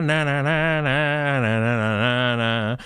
Na na na na na na na na na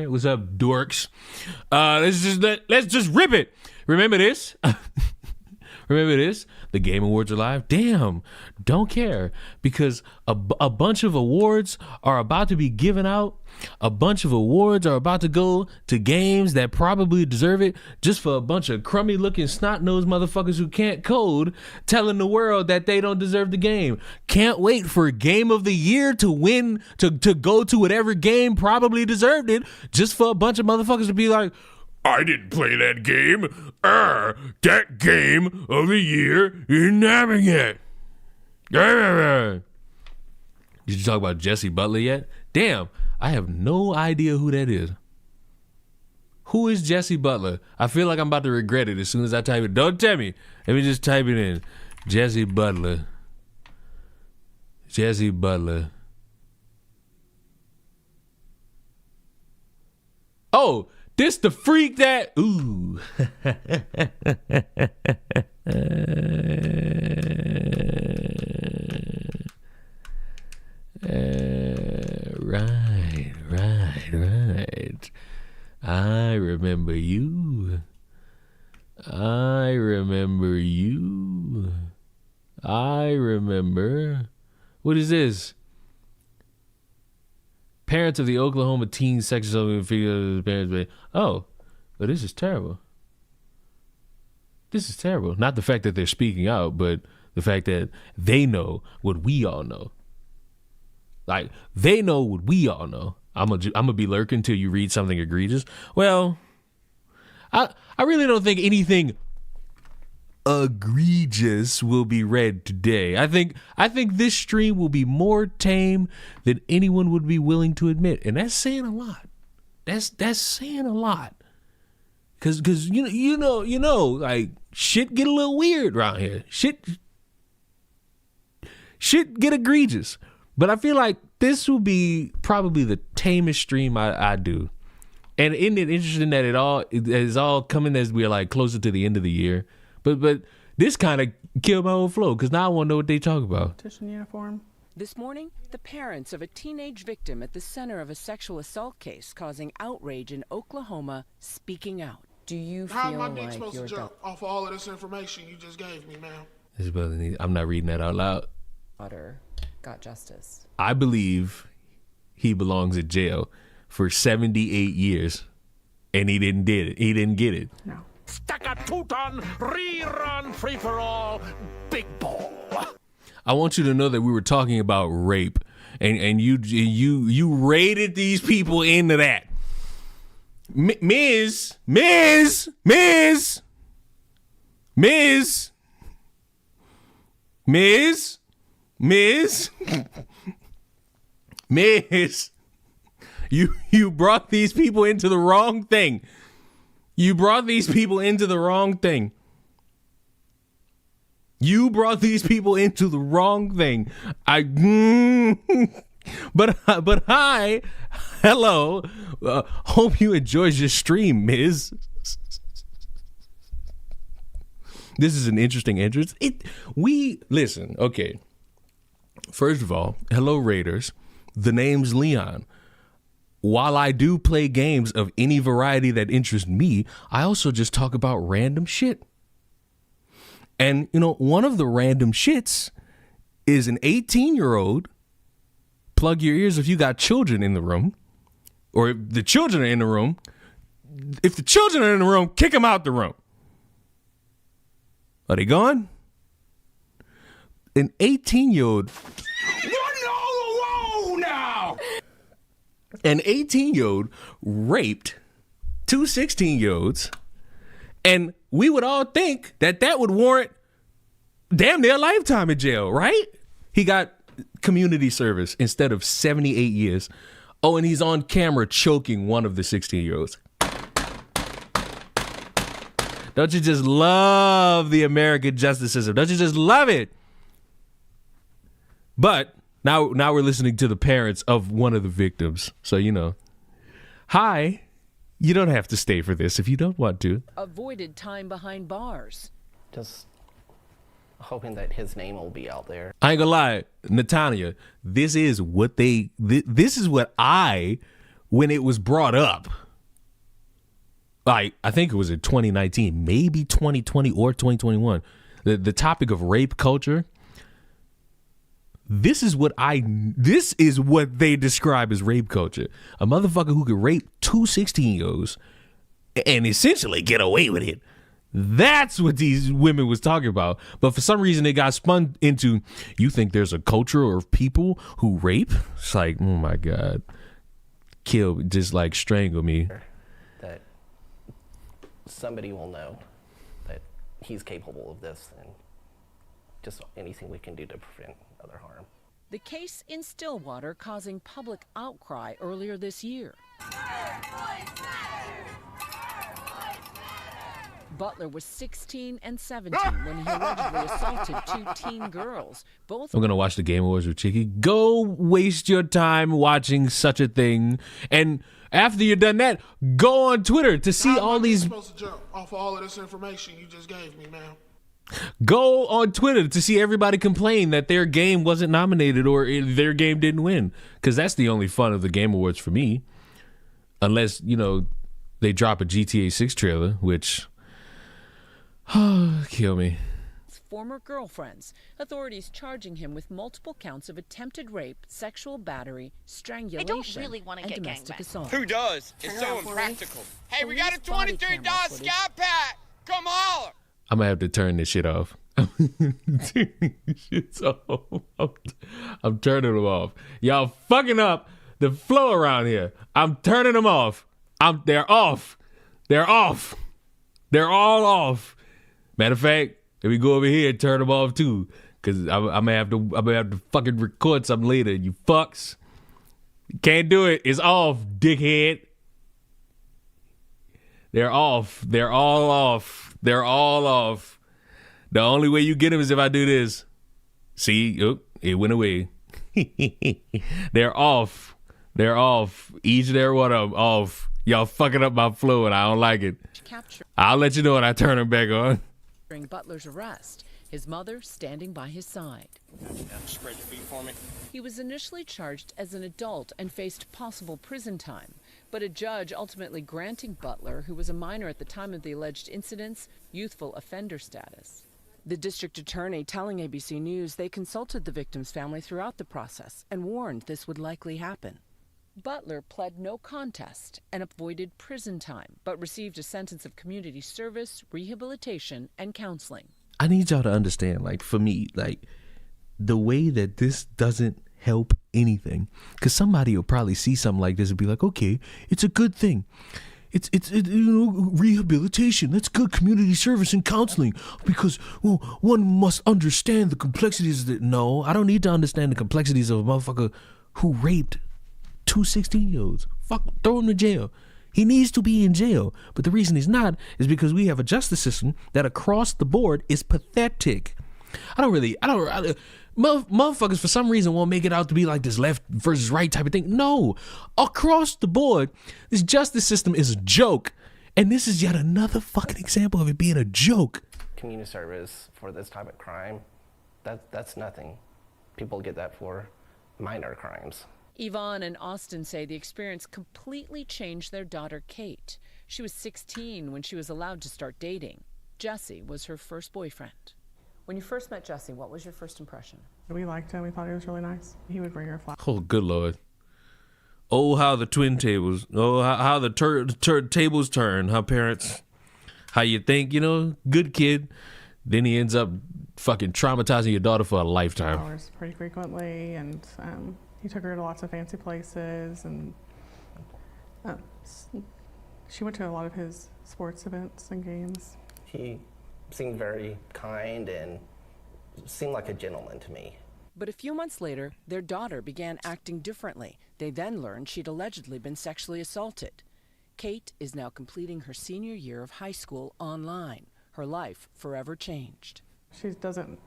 What's up, dorks? Let's just rip it. Remember this? Remember this? The Game Awards are live. Damn, don't care, because a bunch of awards are about to be given out. A bunch of awards are about to go to games that probably deserve it, just for a bunch of crummy looking snot-nosed motherfuckers who can't code telling the world that they don't deserve the game. Can't wait for Game of the Year to win, to go to whatever game probably deserved it, just for a bunch of motherfuckers to be like, I didn't play that game. That Game of the Year isn't having it. Did you talk about Jesse Butler yet? Damn, I have no idea who that is. Who is Jesse Butler? I feel like I'm about to regret it as soon as I type it. Don't tell me. Let me just type it in. Jesse Butler. Jesse Butler. Oh, this the freak that, ooh. Right. I remember you. I remember. What is this? Parents of the Oklahoma teen sexual figure parents. Oh, but this is terrible. This is terrible. Not the fact that they're speaking out, but the fact that they know what we all know. Like, they know what we all know. I'm gonna be lurking till you read something egregious. Well, I really don't think anything egregious will be read today. I think this stream will be more tame than anyone would be willing to admit, and that's saying a lot. That's saying a lot. Cause you know, like, shit get a little weird around here. Shit get egregious. But I feel like this will be probably the tamest stream I do. And isn't it interesting that it is all coming as we're like closer to the end of the year? But this kind of killed my whole flow, because now I want to know what they talk about. Petition uniform. This morning, the parents of a teenage victim at the center of a sexual assault case causing outrage in Oklahoma speaking out. Do you How feel am I like supposed your to jump off of all of this information you just gave me, ma'am? I'm not reading that out loud. daughter got justice? I believe he belongs in jail for 78 years, and he didn't get it. No. Stackatuton, rerun, free for all, big ball. I want you to know that we were talking about rape, and you rated these people into that. Miz, you brought these people into the wrong thing. You brought these people into the wrong thing. But hi, hello. Hope you enjoyed your stream, Miz. This is an interesting entrance. Listen, okay. First of all, hello, Raiders. The name's Leon. While I do play games of any variety that interests me, I also just talk about random shit. And, one of the random shits is an 18-year-old. Plug your ears if you got children in the room, or if the children are in the room. If the children are in the room, kick them out the room. Are they gone? an 18-year-old. Whoa now! An 18-year-old raped two 16-year-olds, and we would all think that that would warrant damn near a lifetime in jail, right? He got community service instead of 78 years. Oh, and he's on camera choking one of the 16-year-olds. Don't you just love the American justice system? Don't you just love it? But now we're listening to the parents of one of the victims. So, you know, hi, you don't have to stay for this if you don't want to. Avoided time behind bars. Just hoping that his name will be out there. I ain't gonna lie, Natanya, this is what when it was brought up, like, I think it was in 2019, maybe 2020 or 2021, the topic of rape culture. This is what they describe as rape culture. A motherfucker who could rape two 16-year-olds and essentially get away with it. That's what these women was talking about. But for some reason, it got spun into, you think there's a culture of people who rape? It's like, oh my God. Kill, just like strangle me. That somebody will know that he's capable of this, and just anything we can do to prevent other harm. The case in Stillwater causing public outcry earlier this year. Butler was 16 and 17 when he allegedly assaulted two teen girls. Both. I'm going to watch the Game Awards with Chicky. Go waste your time watching such a thing. And after you're done that, go on Twitter to see all these. Supposed to jump off of all of this information you just gave me, ma'am. Go on Twitter to see everybody complain that their game wasn't nominated or their game didn't win. Because that's the only fun of the Game Awards for me. Unless, you know, they drop a GTA 6 trailer, which... kill me. Former girlfriends. Authorities charging him with multiple counts of attempted rape, sexual battery, strangulation, really wanna and get domestic gangbanged. assault. Who does? It's so impractical. Hey, we got a $23 Sky Pack. Come holler. I'm gonna have to turn this shit off. Shit's off. I'm turning them off. Y'all fucking up the flow around here. I'm turning them off. They're off. They're off. They're all off. Matter of fact, if we go over here and turn them off too, because I'm gonna have to fucking record something later. You fucks can't do it. It's off, dickhead. They're off. They're all off. They're all off. The only way you get them is if I do this. See, it went away. They're off. They're off. Each and every one of them off. Y'all fucking up my flow and I don't like it. I'll let you know when I turn them back on. During Butler's arrest, his mother standing by his side. Spread your feet for me. He was initially charged as an adult and faced possible prison time, but a judge ultimately granting Butler, who was a minor at the time of the alleged incidents, youthful offender status. The district attorney telling ABC News they consulted the victim's family throughout the process and warned this would likely happen. Butler pled no contest and avoided prison time, but received a sentence of community service, rehabilitation, and counseling. I need y'all to understand, like, for me, like, the way that this doesn't help anything, because somebody will probably see something like this and be like, okay, it's a good thing. It's rehabilitation. That's good community service and counseling, because, well, one must understand the complexities that, no, I don't need to understand the complexities of a motherfucker who raped two 16-year-olds. Fuck, throw him to jail. He needs to be in jail. But the reason he's not is because we have a justice system that across the board is pathetic. Motherfuckers for some reason won't make it out to be like this left versus right type of thing. No, across the board, this justice system is a joke. And this is yet another fucking example of it being a joke. Community service for this type of crime, that's nothing. People get that for minor crimes. Yvonne and Austin say the experience completely changed their daughter, Kate. She was 16 when she was allowed to start dating. Jesse was her first boyfriend. When you first met Jesse, what was your first impression? We liked him. We thought he was really nice. He would bring her flowers. Oh, good Lord. Oh, how the twin tables. Oh, how the tables turn, huh, parents? How you think, good kid. Then he ends up fucking traumatizing your daughter for a lifetime. Hours pretty frequently, and he took her to lots of fancy places, and she went to a lot of his sports events and games. He seemed very kind and seemed like a gentleman to me. But a few months later, their daughter began acting differently. They then learned she'd allegedly been sexually assaulted. Kate is now completing her senior year of high school online. Her life forever changed. She doesn't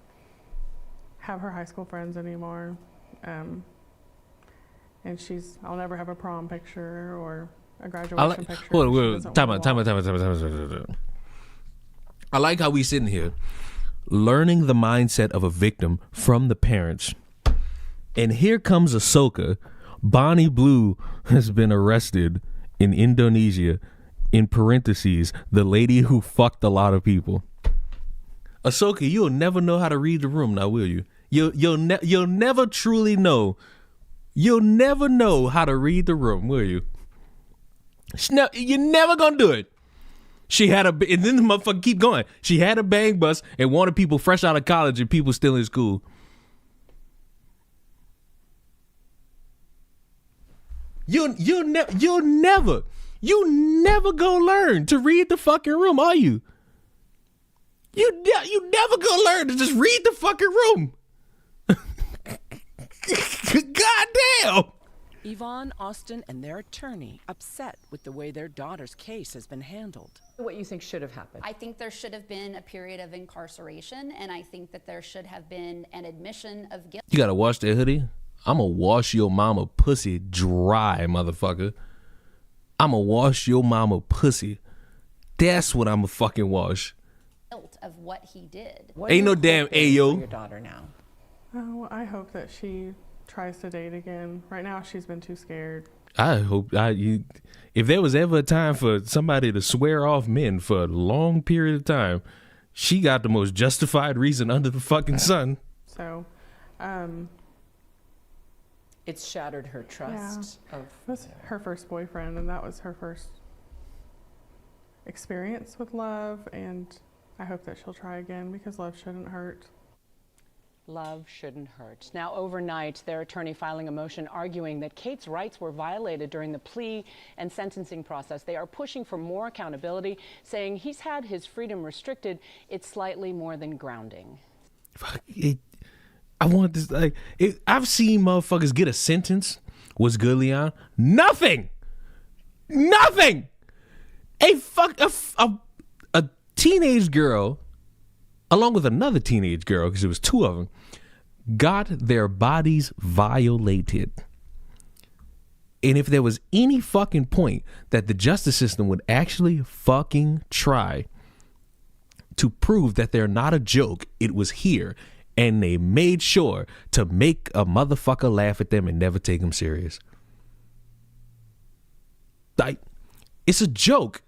have her high school friends anymore. And I'll never have a prom picture or a graduation picture. Hold on, She wait, doesn't time wear out. I like how we sitting here learning the mindset of a victim from the parents. And here comes Ahsoka. Bonnie Blue has been arrested in Indonesia, in parentheses, the lady who fucked a lot of people. Ahsoka, you'll never know how to read the room now, will you? You'll never truly know. You'll never know how to read the room, will you? You're never gonna do it. She had and then the motherfucker keep going. She had a bang bus and wanted people fresh out of college and people still in school. You'll never go learn to read the fucking room, are you? You never go learn to just read the fucking room. God damn. Yvonne, Austin, and their attorney upset with the way their daughter's case has been handled. What you think should have happened? I think there should have been a period of incarceration, and I think that there should have been an admission of guilt. You gotta wash that hoodie. I'ma wash your mama pussy dry, motherfucker. I'ma wash your mama pussy. That's what I'ma fucking wash. Of what he did. Ain't no damn Ayo. Your daughter now. Oh, I hope that she tries to date again. Right now, she's been too scared. I hope if there was ever a time for somebody to swear off men for a long period of time, she got the most justified reason under the fucking sun. So, It's shattered her trust it was her first boyfriend, and that was her first experience with love, and I hope that she'll try again because love shouldn't hurt. Love shouldn't hurt. Now, overnight, their attorney filing a motion arguing that Kate's rights were violated during the plea and sentencing process. They are pushing for more accountability, saying he's had his freedom restricted. It's slightly more than grounding. Fuck it. I want this. I've seen motherfuckers get a sentence. What's good, Leon? Nothing. A teenage girl, along with another teenage girl, because it was two of them, got their bodies violated. And if there was any fucking point that the justice system would actually fucking try to prove that they're not a joke, it was here. And they made sure to make a motherfucker laugh at them and never take them serious. Like, it's a joke.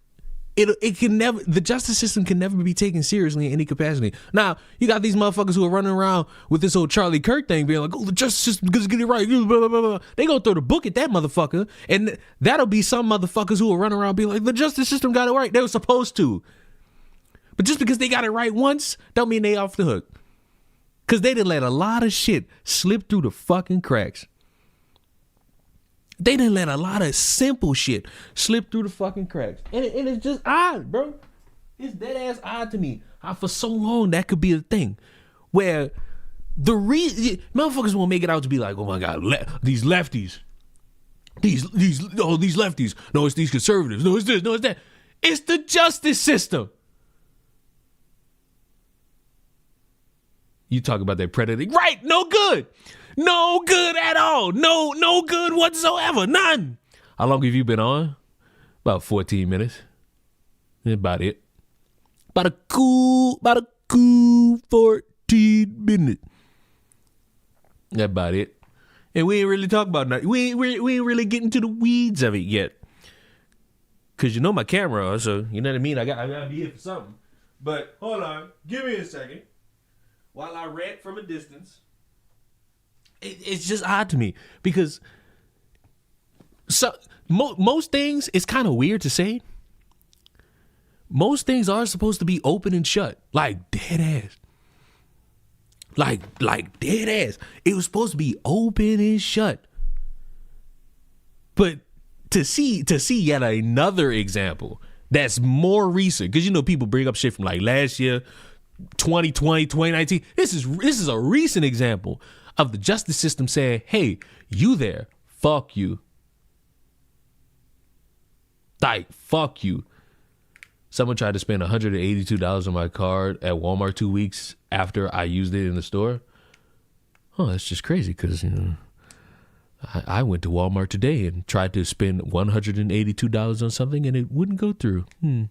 It can never, the justice system can never be taken seriously in any capacity. Now, you got these motherfuckers who are running around with this old Charlie Kirk thing being like, oh, the justice system is get it right. Blah, blah, blah, blah. They gonna throw the book at that motherfucker. And that'll be some motherfuckers who will run around being like, the justice system got it right. They were supposed to. But just because they got it right once, don't mean they off the hook. Because they done let a lot of shit slip through the fucking cracks. They done let a lot of simple shit slip through the fucking cracks. And it's just odd, bro. It's dead ass odd to me how for so long that could be a thing. Where the reason motherfuckers won't make it out to be like, oh my God, these lefties. These lefties. No, it's these conservatives. No, it's this. No, it's that. It's the justice system. You talk about that predator. Right, no good. No good at all. No good whatsoever. None. How long have you been on? About 14 minutes. About it. About a cool 14 minutes. That's about it. And we ain't really talking about nothing. We ain't really getting to the weeds of it yet. Cause you know my camera, so you know what I mean? I gotta be here for something. But hold on. Give me a second. While I rant from a distance, it's just odd to me because most things it's kind of weird to say, most things are supposed to be open and shut, like dead ass. Like dead ass. It was supposed to be open and shut. But to see yet another example that's more recent, because you know people bring up shit from like last year, 2020, 2019. This is a recent example of the justice system saying, hey, you there, fuck you. Like, fuck you. Someone tried to spend $182 on my card at Walmart 2 weeks after I used it in the store. Oh, that's just crazy because, you know, I went to Walmart today and tried to spend $182 on something and it wouldn't go through. Who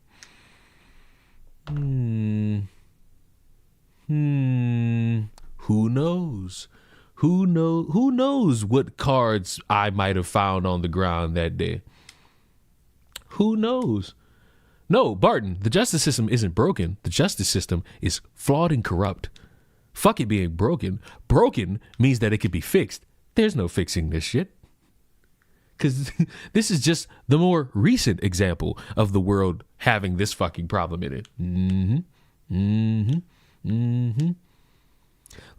knows? Who knows what cards I might have found on the ground that day? Who knows? No, Barton, the justice system isn't broken. The justice system is flawed and corrupt. Fuck it being broken. Broken means that it could be fixed. There's no fixing this shit. Because this is just the more recent example of the world having this fucking problem in it.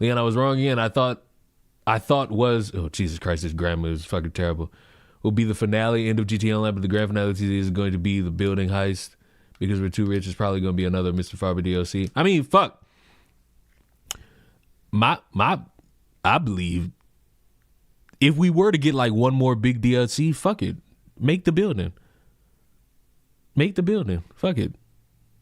Leon, I was wrong again. I thought was, oh, Jesus Christ, this grammar is fucking terrible. Will be the finale, end of GTA Online, but the grand finale is going to be the building heist. Because We're Too Rich is probably going to be another Mr. Farber DLC. I mean, fuck. I believe if we were to get like one more big DLC, fuck it. Make the building. Fuck it.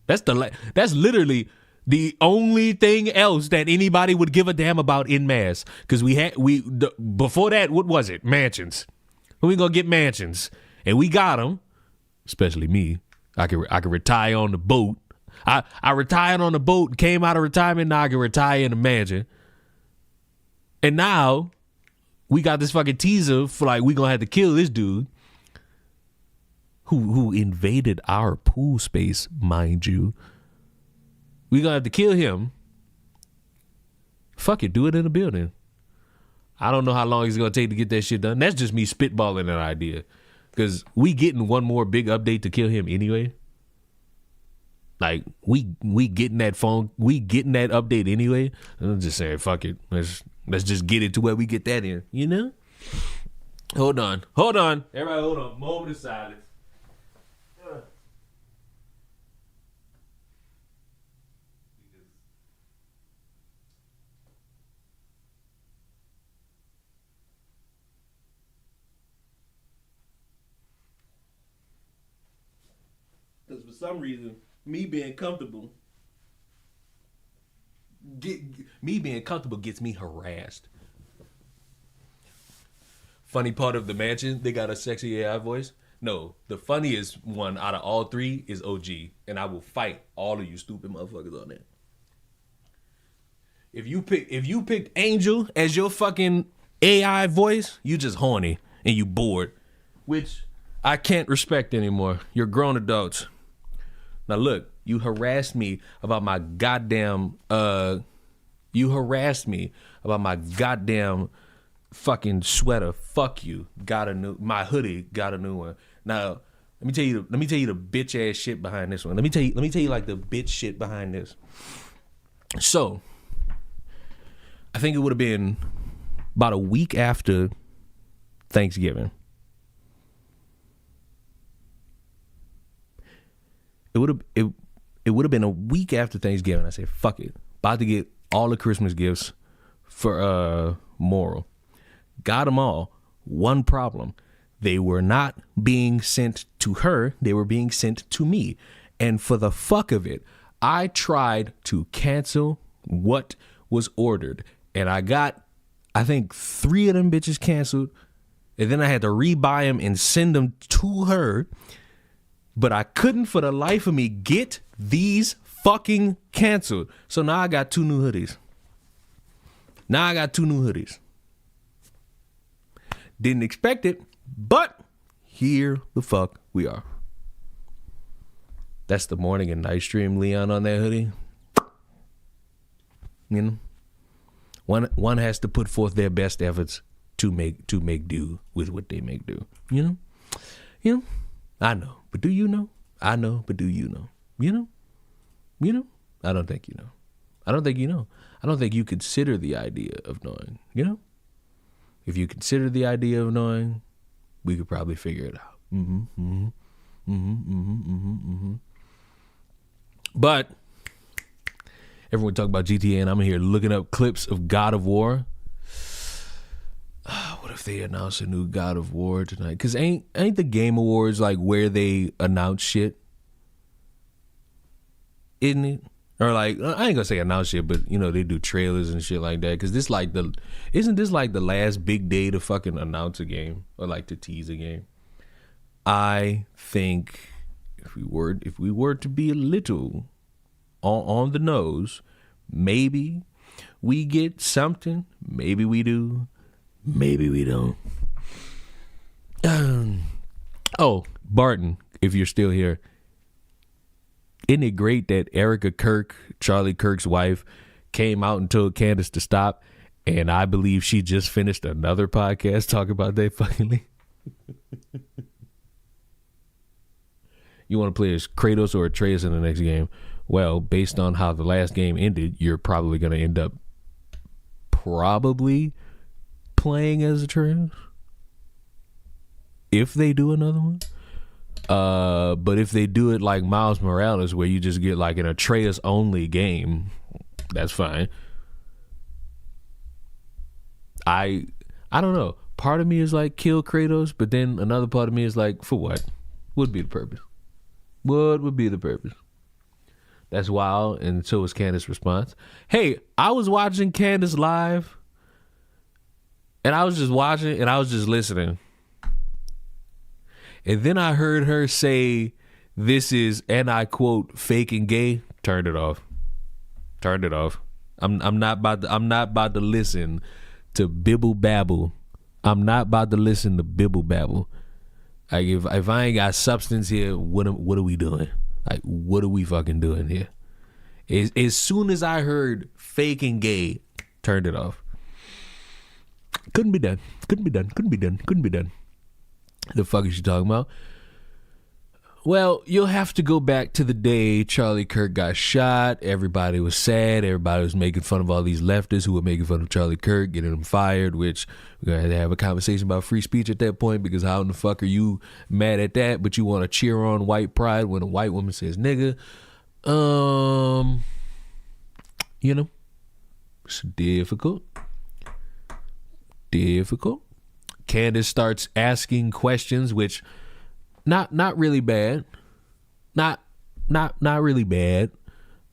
That's literally the only thing else that anybody would give a damn about in mass. Because before that, what was it? Mansions. We gonna get mansions, and we got them. Especially me. I could retire on the boat. I retired on the boat, came out of retirement. Now I can retire in a mansion. And now we got this fucking teaser for like we gonna have to kill this dude who invaded our pool space, mind you. We gonna have to kill him. Fuck it, do it in a building. I don't know how long it's gonna take to get that shit done. That's just me spitballing an idea. Cause we getting one more big update to kill him anyway. Like we getting that update anyway. I'm just saying, fuck it. Let's just get it to where we get that in, you know? Hold on. Everybody hold on. Moment of silence. Because for some reason, me being comfortable gets me harassed. Funny part of the mansion, they got a sexy AI voice. No, the funniest one out of all three is OG, and I will fight all of you stupid motherfuckers on that. If you picked Angel as your fucking AI voice, you just horny and you bored, which I can't respect anymore. You're grown adults. Now look, you harassed me about my goddamn fucking sweater. Fuck you. My hoodie got a new one. Now, let me tell you the bitch ass shit behind this one. Let me tell you like the bitch shit behind this. So, I think it would have been about a week after Thanksgiving. It would have been a week after Thanksgiving. I said, fuck it. About to get all the Christmas gifts for Moral. Got them all. One problem. They were not being sent to her. They were being sent to me. And for the fuck of it, I tried to cancel what was ordered. And I got, I think, 3 of them bitches canceled. And then I had to rebuy them and send them to her. But I couldn't for the life of me get these fucking canceled. So now I got 2 new hoodies. Didn't expect it, but here the fuck we are. That's the morning and night stream Leon on that hoodie. You know? One has to put forth their best efforts to make do with what they make do. You know? I know, but do you know? I know, but do you know? You know? You know? I don't think you know. I don't think you know. I don't think you consider the idea of knowing, you know? If you consider the idea of knowing, we could probably figure it out. But everyone talk about GTA, and I'm here looking up clips of God of War. What if they announce a new God of War tonight? Because ain't the Game Awards like where they announce shit? Isn't it? Or like, I ain't gonna say announce shit, but you know, they do trailers and shit like that. Because isn't this like the last big day to fucking announce a game or like to tease a game? I think if we were to be a little on the nose, maybe we get something. Maybe we do. Maybe we don't. Oh, Barton, if you're still here. Isn't it great that Erica Kirk, Charlie Kirk's wife, came out and told Candace to stop? And I believe she just finished another podcast talking about that fucking. You want to play as Kratos or Atreus in the next game? Well, based on how the last game ended, you're probably going to end up probably playing as Atreus. If they do another one. But if they do it like Miles Morales, where you just get like an Atreus only game, that's fine. I don't know. Part of me is like kill Kratos, but then another part of me is like, for what? What would be the purpose? What would be the purpose? That's wild. And so was Candace's response. Hey, I was watching Candace live, and I was just watching and I was just listening. And then I heard her say, this is, and I quote, fake and gay. Turned it off. Turned it off. I'm not about to listen to bibble babble. I'm not about to listen to bibble babble. Like if I ain't got substance here, what are we doing? Like what are we fucking doing here? As soon as I heard fake and gay, turned it off. Couldn't be done. Couldn't be done. Couldn't be done. Couldn't be done. The fuck is she talking about? Well, you'll have to go back to the day Charlie Kirk got shot. Everybody was sad. Everybody was making fun of all these leftists who were making fun of Charlie Kirk, getting him fired, which we're going to have to have a conversation about free speech at that point, because how in the fuck are you mad at that, but you want to cheer on white pride when a white woman says nigga? You know, it's difficult. Candace starts asking questions, which not really bad. Not really bad.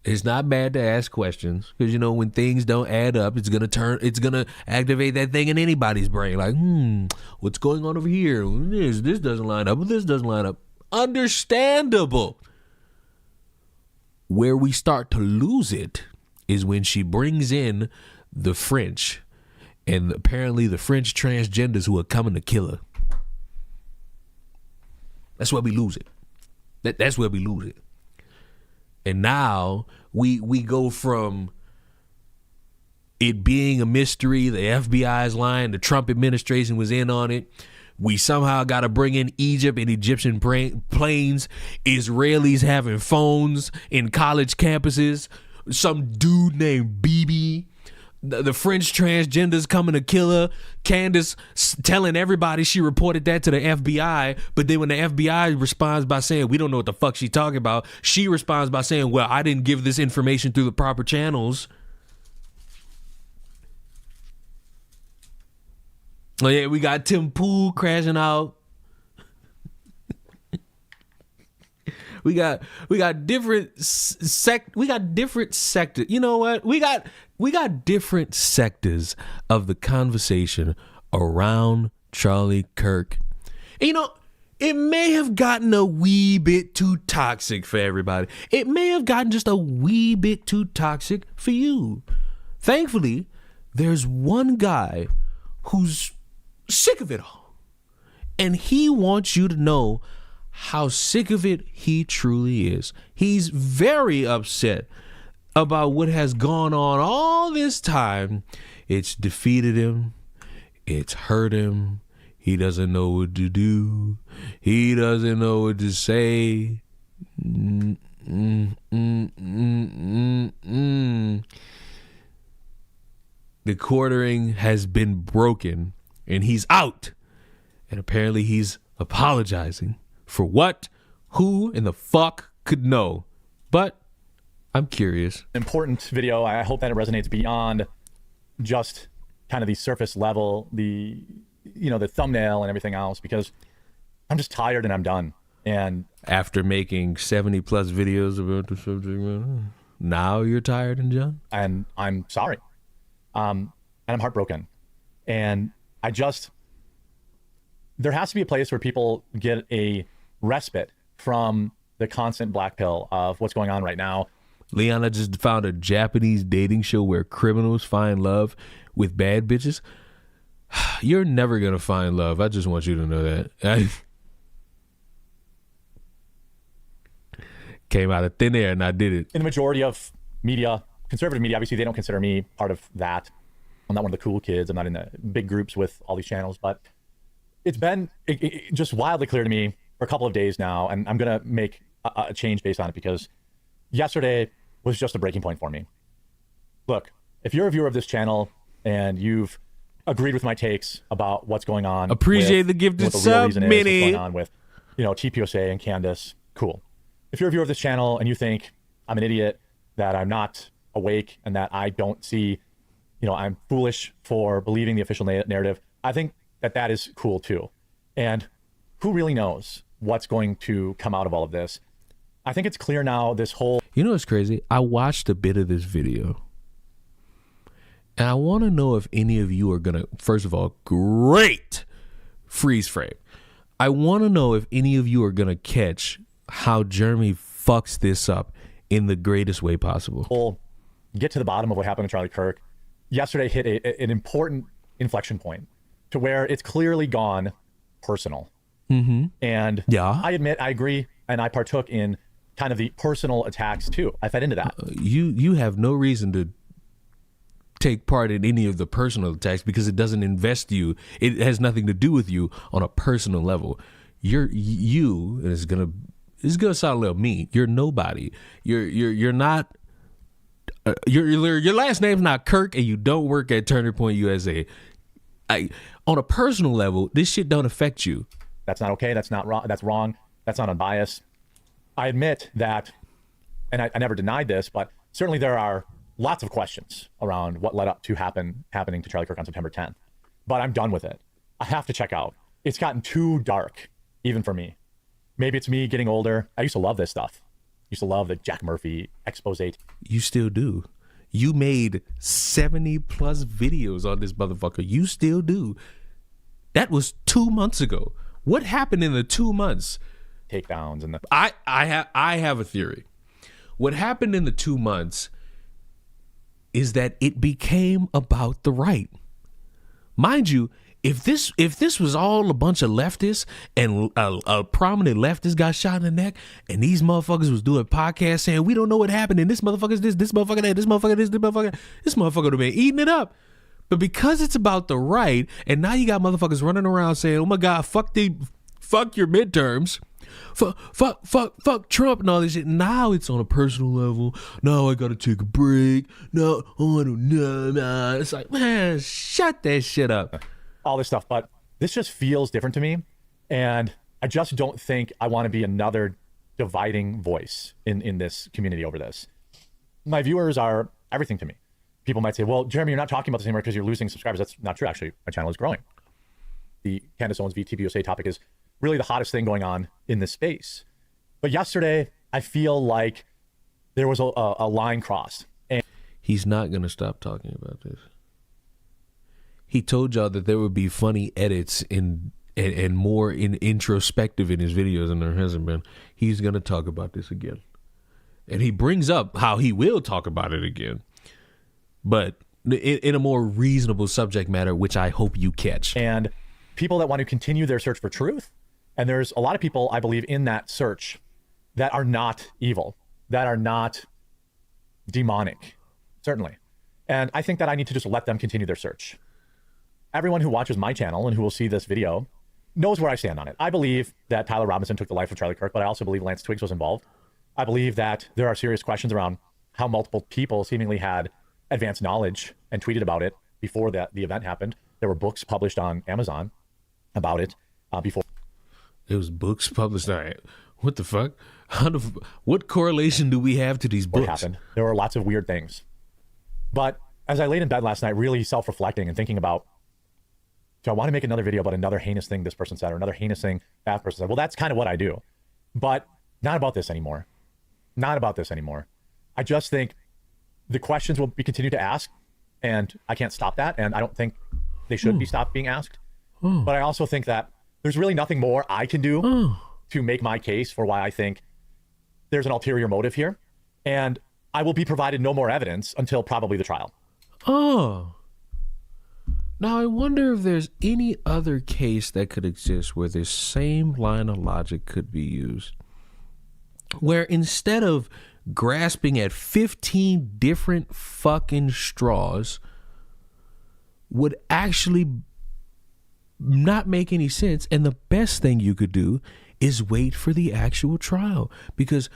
It's not bad to ask questions, because you know when things don't add up, it's gonna activate that thing in anybody's brain. Like, what's going on over here? This doesn't line up. This doesn't line up. Understandable. Where we start to lose it is when she brings in the French. And apparently the French transgenders who are coming to kill her. That's where we lose it. That's where we lose it. And now we go from it being a mystery, the FBI's lying, the Trump administration was in on it. We somehow got to bring in Egypt and Egyptian planes, Israelis having phones in college campuses, some dude named Bibi. The French transgenders coming to kill her. Candace telling everybody she reported that to the FBI. But then when the FBI responds by saying, we don't know what the fuck she's talking about, she responds by saying, well, I didn't give this information through the proper channels. Oh yeah, we got Tim Pool crashing out. We got different sectors. You know what? We got different sectors of the conversation around Charlie Kirk. And you know, it may have gotten a wee bit too toxic for everybody. It may have gotten just a wee bit too toxic for you. Thankfully, there's one guy who's sick of it all. And he wants you to know how sick of it he truly is. He's very upset about what has gone on all this time. It's defeated him. It's hurt him. He doesn't know what to do. He doesn't know what to say. The quartering has been broken and he's out. And apparently he's apologizing for what, who in the fuck could know. But I'm curious. Important video. I hope that it resonates beyond just kind of the surface level, the thumbnail and everything else, because I'm just tired and I'm done. And after making 70 plus videos about the subject matter, now you're tired and done? And I'm sorry. And I'm heartbroken. And there has to be a place where people get a respite from the constant black pill of what's going on right now. Liana just found a Japanese dating show where criminals find love with bad bitches. You're never going to find love. I just want you to know that. Came out of thin air and I did it. In the majority of media, conservative media, obviously they don't consider me part of that. I'm not one of the cool kids. I'm not in the big groups with all these channels, but it's been just wildly clear to me for a couple of days now, and I'm going to make a change based on it because yesterday was just a breaking point for me. Look, if you're a viewer of this channel and you've agreed with my takes about what's going on, appreciate the gifted sub, Mini. What's going on with, TPOSA and Candace, cool. If you're a viewer of this channel and you think I'm an idiot, that I'm not awake, and that I don't see, I'm foolish for believing the official narrative, I think that is cool too. And who really knows what's going to come out of all of this? I think it's clear now, this whole... You know what's crazy? I watched a bit of this video. And I want to know if any of you are going to... First of all, great freeze frame. I want to know if any of you are going to catch how Jeremy fucks this up in the greatest way possible. We'll get to the bottom of what happened to Charlie Kirk. Yesterday hit an important inflection point to where it's clearly gone personal. Mm-hmm. And yeah, I admit, I agree, and I partook in kind of the personal attacks too. I fed into that. You have no reason to take part in any of the personal attacks because it doesn't invest you. It has nothing to do with you on a personal level. It's gonna sound a little mean. You're nobody. You're not. Your last name's not Kirk, and you don't work at Turning Point USA. On a personal level, this shit don't affect you. That's not okay. That's not wrong. That's wrong. That's not unbiased. I admit that, and I never denied this, but certainly there are lots of questions around what led up to happening to Charlie Kirk on September 10th. But I'm done with it. I have to check out. It's gotten too dark, even for me. Maybe it's me getting older. I used to love this stuff. Used to love the Jack Murphy expose. You still do. You made 70 plus videos on this motherfucker. You still do. That was 2 months ago. What happened in the 2 months? Takedowns and I have a theory. What happened in the 2 months is that it became about the right. Mind you, if this was all a bunch of leftists and a prominent leftist got shot in the neck and these motherfuckers was doing podcasts saying we don't know what happened and this motherfucker's this motherfucker that, this motherfucker this motherfucker would have been eating it up. But because it's about the right, and now you got motherfuckers running around saying, oh my God, fuck your midterms, fuck Trump and all this shit. Now it's on a personal level. Now I gotta take a break. No, I don't know. It's like, man, shut that shit up. All this stuff, but this just feels different to me, and I just don't think I want to be another dividing voice in this community over this. My viewers are everything to me. People might say, well, Jeremy, you're not talking about this anymore because you're losing subscribers. That's not true. Actually, my channel is growing. The Candace Owens v. TPUSA topic is really the hottest thing going on in this space. But yesterday, I feel like there was a line crossed. And he's not going to stop talking about this. He told y'all that there would be funny edits and more introspective in his videos, and there hasn't been. He's going to talk about this again. And he brings up how he will talk about it again, but in a more reasonable subject matter, which I hope you catch. And people that want to continue their search for truth, and there's a lot of people, I believe, in that search that are not evil, that are not demonic, certainly. And I think that I need to just let them continue their search. Everyone who watches my channel and who will see this video knows where I stand on it. I believe that Tyler Robinson took the life of Charlie Kirk, but I also believe Lance Twiggs was involved. I believe that there are serious questions around how multiple people seemingly had advanced knowledge and tweeted about it before the event happened. There were books published on Amazon about it before. It was books published. All right. What the fuck? What correlation do we have to these books? It happened. There were lots of weird things. But as I laid in bed last night, really self-reflecting and thinking about, do I want to make another video about another heinous thing this person said or another heinous thing that person said? Well, that's kind of what I do. But not about this anymore. Not about this anymore. I just think the questions will be continued to ask, and I can't stop that, and I don't think they should be stopped being asked. But I also think that there's really nothing more I can do to make my case for why I think there's an ulterior motive here, and I will be provided no more evidence until probably the trial. Oh. Now, I wonder if there's any other case that could exist where this same line of logic could be used. Where instead of grasping at 15 different fucking straws would actually not make any sense. And the best thing you could do is wait for the actual trial, because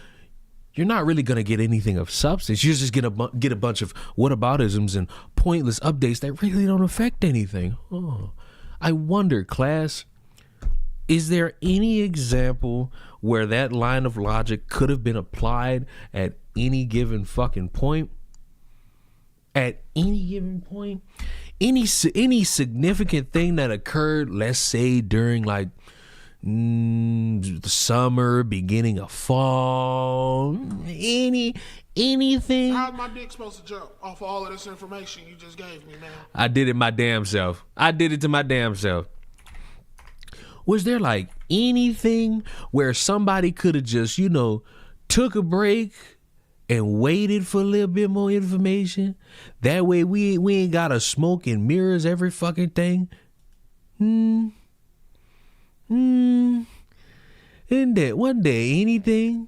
you're not really going to get anything of substance. You're just going to get a bunch of whataboutisms and pointless updates that really don't affect anything. Oh, I wonder, class, is there any example where that line of logic could have been applied at any given fucking point? At any given point? Any significant thing that occurred, let's say during like the summer, beginning of fall, anything? How's my dick supposed to jump off of all of this information you just gave me, man? I did it my damn self. I did it to my damn self. Was there like anything where somebody could have just, took a break and waited for a little bit more information? That way we ain't got to smoke and mirrors every fucking thing. Isn't that one day anything?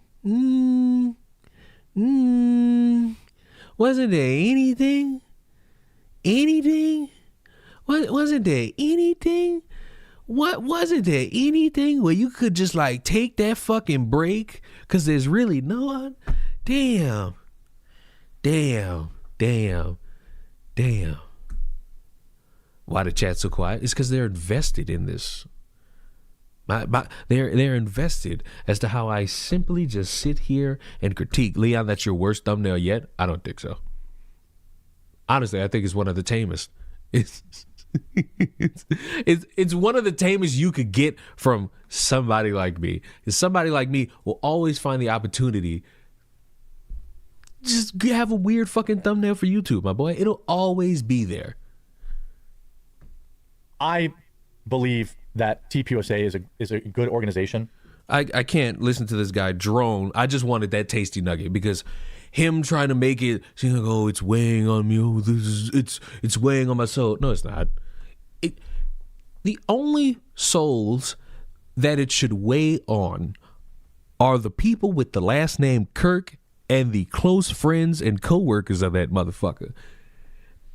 Wasn't there anything? Anything? Wasn't there anything? What wasn't there anything where you could just like take that fucking break? Cause there's really no one. Damn. Why the chat so quiet? It's because they're invested in this. They're invested as to how I simply just sit here and critique. Leon, that's your worst thumbnail yet? I don't think so. Honestly, I think it's one of the tamest. It's one of the tamest you could get from somebody like me. Because somebody like me will always find the opportunity. Just have a weird fucking thumbnail for YouTube, my boy. It'll always be there. I believe that TPUSA is a good organization. I can't listen to this guy drone. I just wanted that tasty nugget because him trying to make it seem like, oh, it's weighing on me. Oh, it's weighing on my soul. No, it's not. The only souls that it should weigh on are the people with the last name Kirk and the close friends and co-workers of that motherfucker.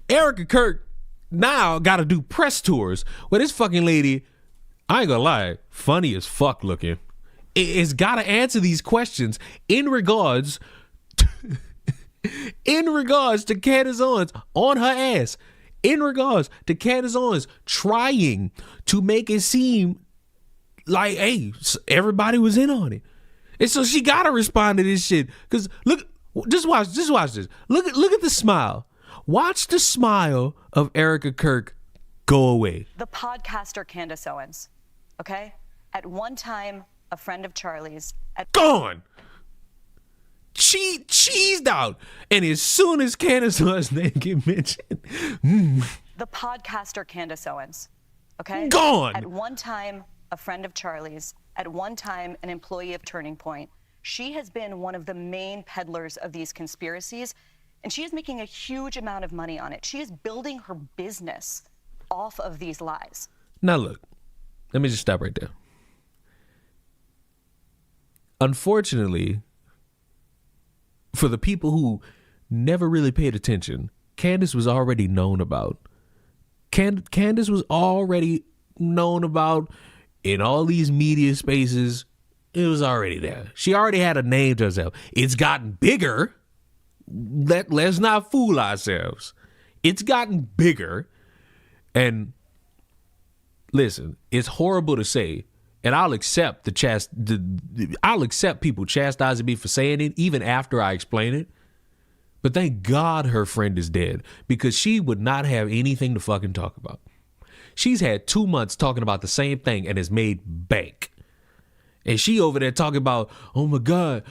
Erica Kirk now got to do press tours with this fucking lady. I ain't gonna lie, funny as fuck looking. It's got to answer these questions in regards to, Candace Owens on her ass. In regards to Candace Owens trying to make it seem like, hey, everybody was in on it. And so she got to respond to this shit. Because look, just watch this. Look at the smile. Watch the smile of Erica Kirk go away. The podcaster Candace Owens, okay? At one time, a friend of Charlie's. Gone. Cheesed out. And as soon as Candace Owens' name get mentioned. The podcaster Candace Owens, okay? Gone. At one time, a friend of Charlie's. At one time, an employee of Turning Point. She has been one of the main peddlers of these conspiracies, and she is making a huge amount of money on it. She is building her business off of these lies. Now look, let me just stop right there. Unfortunately, for the people who never really paid attention, Candace was already known about. Candace was already known about in all these media spaces It was already there. She already had a name to herself. It's gotten bigger. Let's not fool ourselves. It's gotten bigger. And listen, it's horrible to say, and I'll accept I'll accept people chastising me for saying it even after I explain it. But thank God her friend is dead, because she would not have anything to fucking talk about. She's had 2 months talking about the same thing and has made bank. And she over there talking about, oh my God,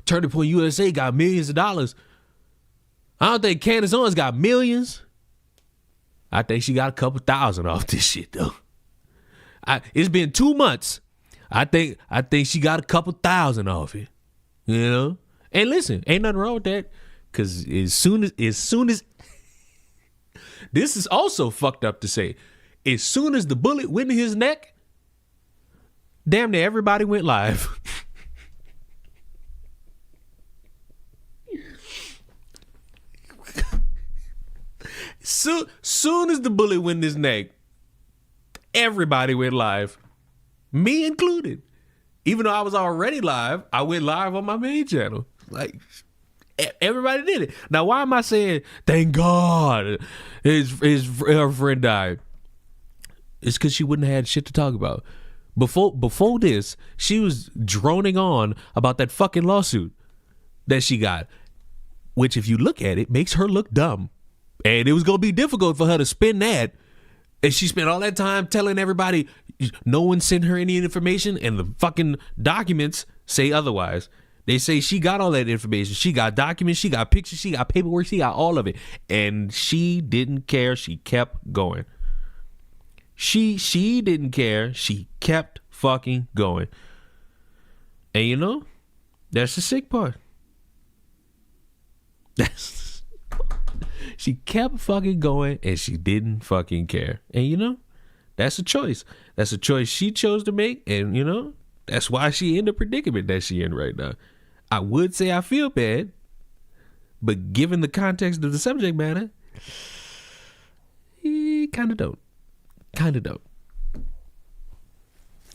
Turning Point USA got millions of dollars. I don't think Candace Owens got millions. I think she got a couple thousand off this shit though. It's been 2 months. I think she got a couple thousand off it. You know? And listen, ain't nothing wrong with that. Cause as soon as this is also fucked up to say, as soon as the bullet went in his neck, damn near everybody went live. Soon as the bullet went in his neck, everybody went live, me included. Even though I was already live, I went live on my main channel. Like, everybody did it. Now, why am I saying thank God her friend died? It's because she wouldn't have had shit to talk about. Before this, she was droning on about that fucking lawsuit that she got, which, if you look at it, makes her look dumb. And it was going to be difficult for her to spin that. And she spent all that time telling everybody no one sent her any information, and the fucking documents say otherwise. They say she got all that information. She got documents, she got pictures, she got paperwork, she got all of it. And she didn't care. She kept going. She didn't care. She kept fucking going. And you know, that's the sick part. She kept fucking going and she didn't fucking care. And you know, that's a choice. That's a choice she chose to make. And you know, that's why she in the predicament that she in right now. I would say I feel bad, but given the context of the subject matter, kind of don't. Kind of don't.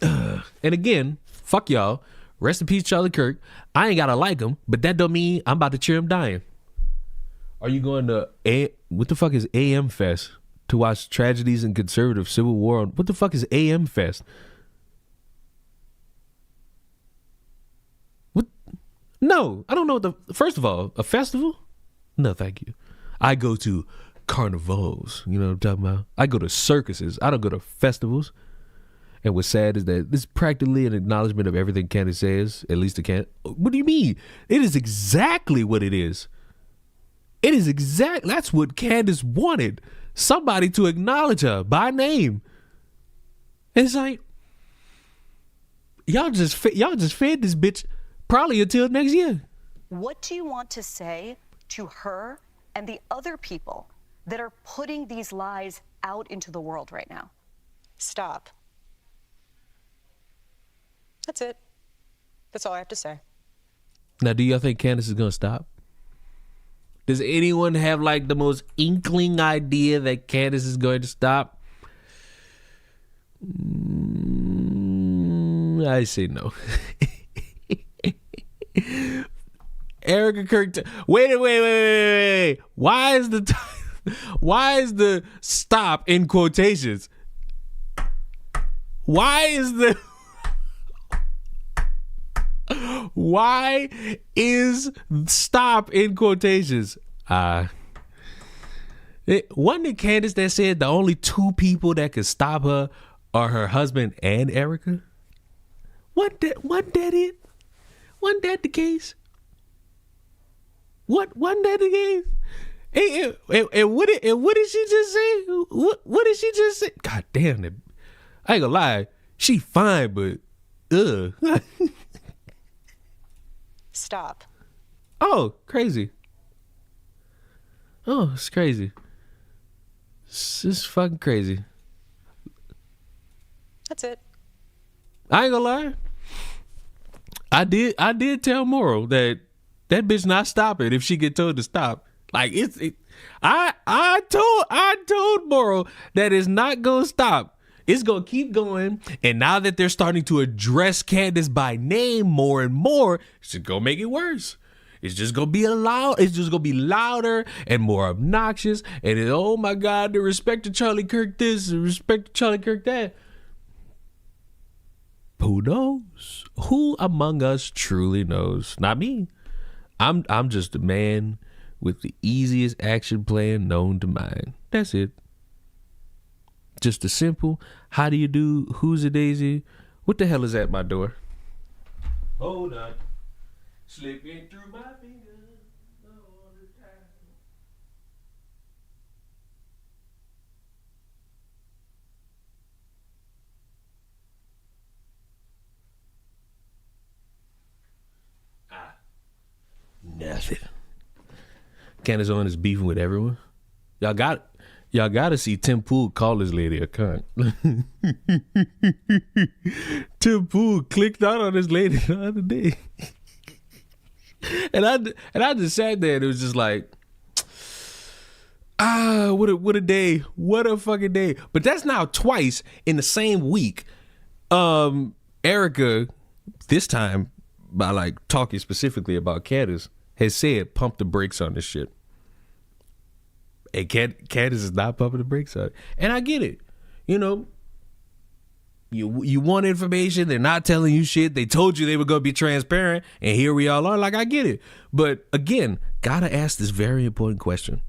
And again, fuck y'all. Rest in peace, Charlie Kirk. I ain't gotta like him, but that don't mean I'm about to cheer him dying. Are you going to what the fuck is AM Fest to watch tragedies and conservative civil war? What the fuck is AM Fest? What? No, I don't know what first of all, a festival? No, thank you. I go to carnivals, you know what I'm talking about? I go to circuses. I don't go to festivals. And what's sad is that this is practically an acknowledgement of everything Candace says, at least it can. What do you mean? It is exactly what it is. It is that's what Candace wanted. Somebody to acknowledge her by name. And it's like, y'all just fed this bitch probably until next year. What do you want to say to her and the other people that are putting these lies out into the world right now? Stop. That's it. That's all I have to say. Now, do y'all think Candace is going to stop? Does anyone have like the most inkling idea that Candace is going to stop? I say no. Erica Kirk. Wait. Why is the stop in quotations? Why is stop in quotations? Wasn't it Candace that said the only two people that could stop her are her husband and Erica? Wasn't that it? Wasn't that the case? Wasn't that the case? And what did she just say? What did she just say? God damn it. I ain't gonna lie. She fine, but Stop. Oh, crazy. Oh, it's crazy. It's fucking crazy. That's it. I ain't gonna lie. I did tell Moral that bitch not stopping if she get told to stop. Like I told Moral that it's not gonna stop It's going to keep going. And now that they're starting to address Candace by name more and more, it's just going to make it worse. It's just going to be it's just going to be louder and more obnoxious. And it, oh my God, the respect to Charlie Kirk this, the respect to Charlie Kirk that. Who knows? Who among us truly knows? Not me. I'm just a man with the easiest action plan known to man. That's it. Just a simple, how do you do, who's a daisy? What the hell is at my door? Hold on. Slipping through my fingers all the time. Nothing. Candace Owens is beefing with everyone. Y'all got to see Tim Pool call this lady a cunt. Tim Pool clicked out on this lady the other day. And I just sat there and it was just like, what a day. What a fucking day. But that's now twice in the same week. Erica, this time, by like talking specifically about Candace, has said pump the brakes on this shit. And Candace is not pumping the brakes on it. And I get it. You know, you want information, they're not telling you shit. They told you they were going to be transparent, and here we all are. Like, I get it. But again, gotta ask this very important question.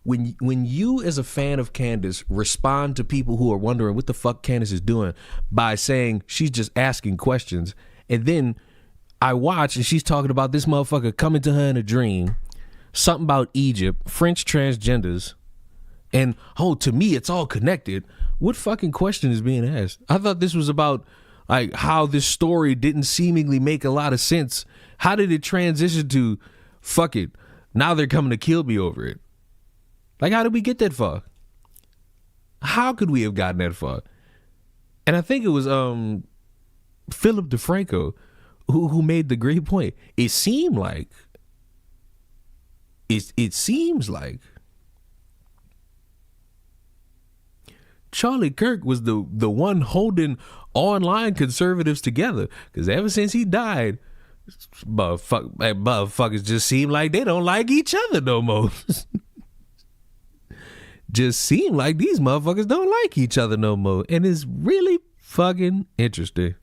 When you as a fan of Candace respond to people who are wondering what the fuck Candace is doing by saying she's just asking questions, and then I watch and she's talking about this motherfucker coming to her in a dream, something about Egypt, French transgenders, and to me it's all connected. What fucking question is being asked? I thought this was about like how this story didn't seemingly make a lot of sense. How did it transition to fuck it, now they're coming to kill me over it? Like, how did we get that far? How could we have gotten that far? And I think it was Philip DeFranco who made the great point. It seems like Charlie Kirk was the one holding online conservatives together, because ever since he died, motherfuckers just seem like they don't like each other no more. Just seem like these motherfuckers don't like each other no more, and it's really fucking interesting.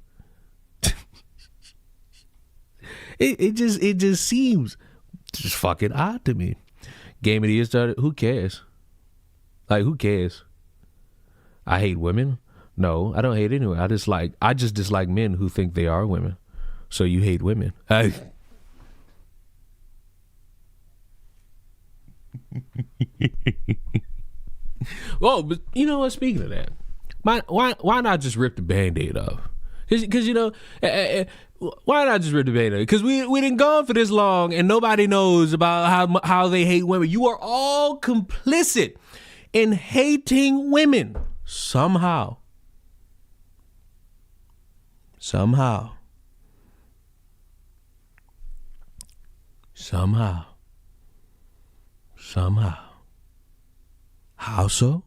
It just seems just fucking odd to me. Game of the year started. Who cares? Like, who cares? I hate women? No, I don't hate anyone. I just dislike men who think they are women. So you hate women? Well, but you know what? Speaking of that, why not just rip the Band-Aid off? Because you know, why not just rip the Band-Aid? Because we didn't go on for this long, and nobody knows about how they hate women. You are all complicit in hating women somehow. Somehow. How so?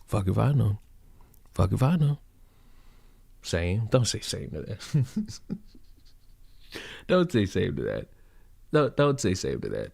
Fuck if I know. Same. Don't say same to that. Don't say same to that. Don't say same to that.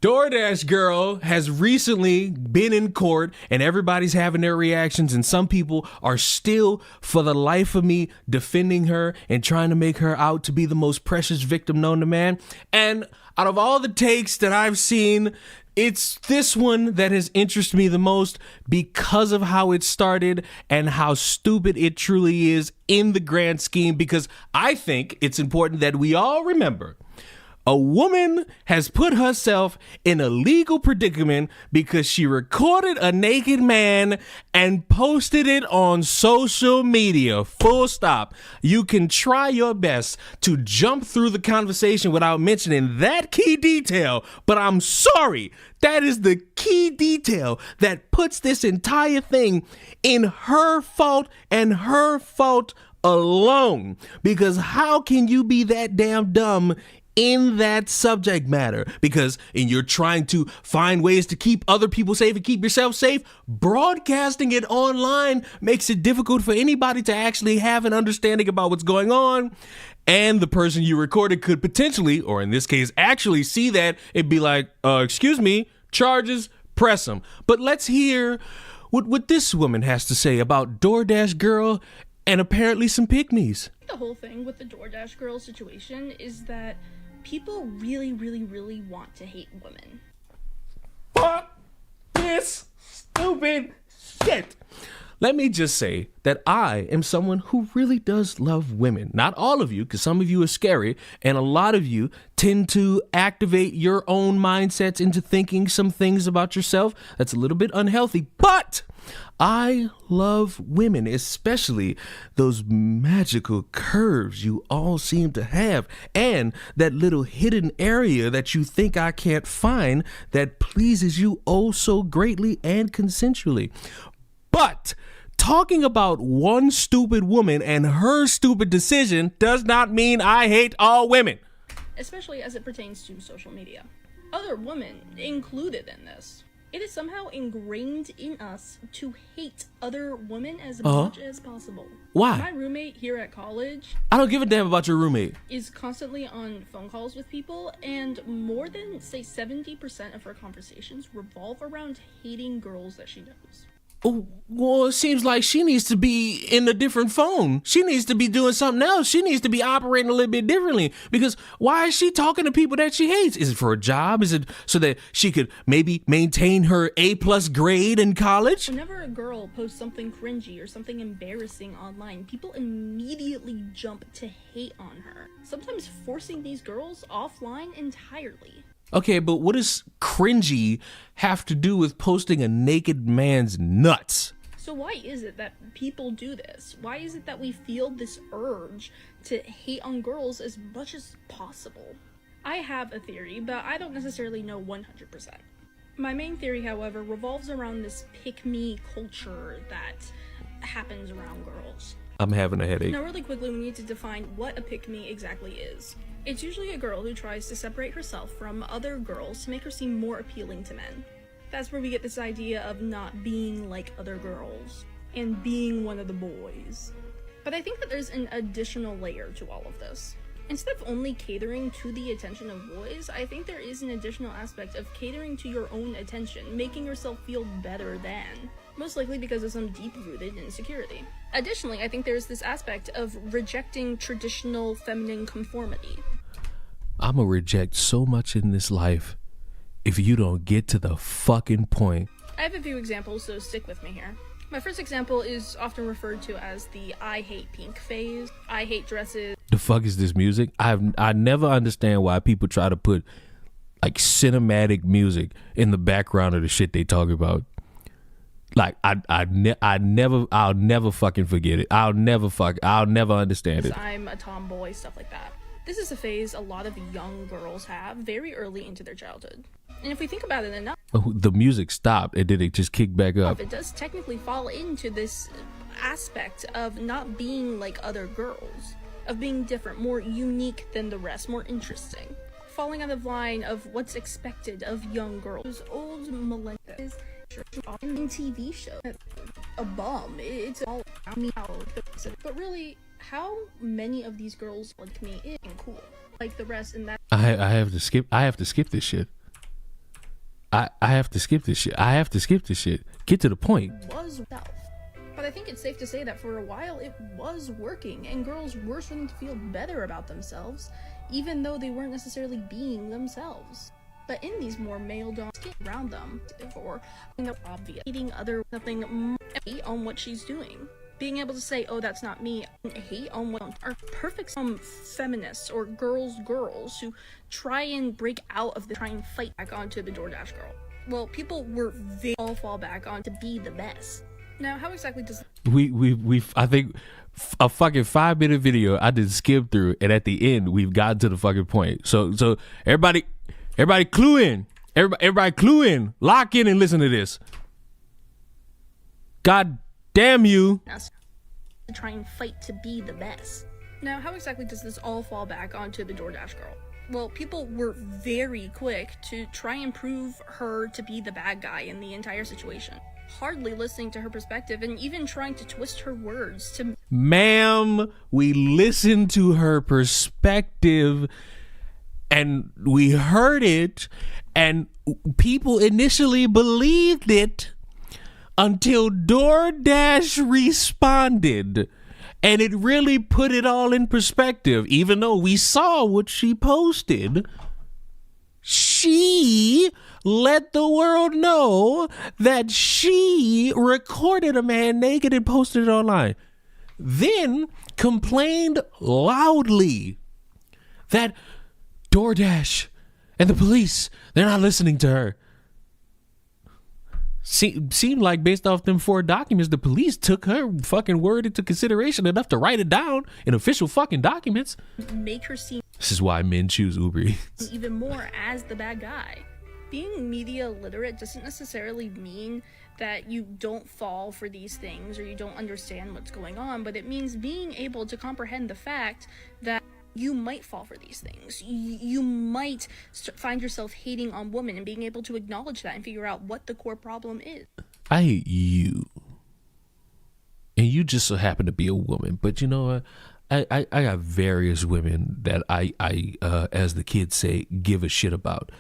DoorDash girl has recently been in court, and everybody's having their reactions, and some people are still, for the life of me, defending her and trying to make her out to be the most precious victim known to man. And out of all the takes that I've seen, it's this one that has interested me the most because of how it started and how stupid it truly is in the grand scheme, because I think it's important that we all remember a woman has put herself in a legal predicament because she recorded a naked man and posted it on social media. Full stop. You can try your best to jump through the conversation without mentioning that key detail, but I'm sorry. That is the key detail that puts this entire thing in her fault and her fault alone. Because how can you be that damn dumb in that subject matter, because you're trying to find ways to keep other people safe and keep yourself safe, broadcasting it online makes it difficult for anybody to actually have an understanding about what's going on. And the person you recorded could potentially, or in this case, actually see that and be like, excuse me, charges, press them. But let's hear what this woman has to say about DoorDash girl and apparently some pygmies. The whole thing with the DoorDash girl situation is that people really, really, really want to hate women. Fuck this stupid shit. Let me just say that I am someone who really does love women. Not all of you, because some of you are scary, and a lot of you tend to activate your own mindsets into thinking some things about yourself that's a little bit unhealthy. But I love women, especially those magical curves you all seem to have, and that little hidden area that you think I can't find that pleases you oh so greatly and consensually. But talking about one stupid woman and her stupid decision does not mean I hate all women. Especially as it pertains to social media. Other women included in this. It is somehow ingrained in us to hate other women as much as possible. Why? My roommate here at college... I don't give a damn about your roommate. ...is constantly on phone calls with people, and more than, say, 70% of her conversations revolve around hating girls that she knows. Oh, well, it seems like she needs to be in a different phone. She needs to be doing something else. She needs to be operating a little bit differently, because why is she talking to people that she hates? Is it for a job? Is it so that she could maybe maintain her A+ grade in college? Whenever a girl posts something cringy or something embarrassing online, people immediately jump to hate on her, sometimes forcing these girls offline entirely. Okay, but what does cringy have to do with posting a naked man's nuts? So why is it that people do this? Why is it that we feel this urge to hate on girls as much as possible? I have a theory, but I don't necessarily know 100%. My main theory, however, revolves around this pick-me culture that happens around girls. I'm having a headache. Now, really quickly, we need to define what a pick-me exactly is. It's usually a girl who tries to separate herself from other girls to make her seem more appealing to men. That's where we get this idea of not being like other girls and being one of the boys. But I think that there's an additional layer to all of this. Instead of only catering to the attention of boys, I think there is an additional aspect of catering to your own attention, making yourself feel better than, most likely because of some deep-rooted insecurity. Additionally, I think there's this aspect of rejecting traditional feminine conformity. I'ma reject so much in this life if you don't get to the fucking point. I have a few examples, so stick with me here. My first example is often referred to as the I hate pink phase. I hate dresses. The fuck is this music? I never understand why people try to put like cinematic music in the background of the shit they talk about. Like I'll never fucking forget it. I'll never understand it. I'm a tomboy, stuff like that. This is a phase a lot of young girls have very early into their childhood. And if we think about it enough, the music stopped and then it just kicked back up. It does technically fall into this aspect of not being like other girls, of being different, more unique than the rest, more interesting. Falling out of line of what's expected of young girls. Those old millennials in TV shows, a bum. It's all me out. But really, how many of these girls like me is cool, like the rest, and that I have to skip this shit. I have to skip this shit. Get to the point. Was self. But I think it's safe to say that for a while it was working, and girls were starting to feel better about themselves, even though they weren't necessarily being themselves. But in these more male-dominated around them, or obvious, hating other nothing on what she's doing. Being able to say, oh, that's not me, hate on what are perfect feminists or girls who try and break out of the try and fight back onto the DoorDash girl. Well, people were all fall back on to be the best. Now, how exactly does we I think a fucking 5-minute video I did skip through, and at the end we've gotten to the fucking point. So everybody clue in. Everybody clue in. Lock in and listen to this. God damn you. To try and fight to be the best. Now, how exactly does this all fall back onto the DoorDash girl? Well, people were very quick to try and prove her to be the bad guy in the entire situation, hardly listening to her perspective and even trying to twist her words to... Ma'am, we listened to her perspective and we heard it, and people initially believed it until DoorDash responded. And it really put it all in perspective. Even though we saw what she posted, she let the world know that she recorded a man naked and posted it online. Then complained loudly that DoorDash and the police, they're not listening to her. Seemed like based off them 4 documents, the police took her fucking word into consideration enough to write it down in official fucking documents. Make her seem... This is why men choose Uber Eats. Even more as the bad guy. Being media literate doesn't necessarily mean that you don't fall for these things or you don't understand what's going on, but it means being able to comprehend the fact that you might fall for these things. You might find yourself hating on women, and being able to acknowledge that and figure out what the core problem is. I hate you. And you just so happen to be a woman. But you know what? I got various women that I as the kids say, give a shit about.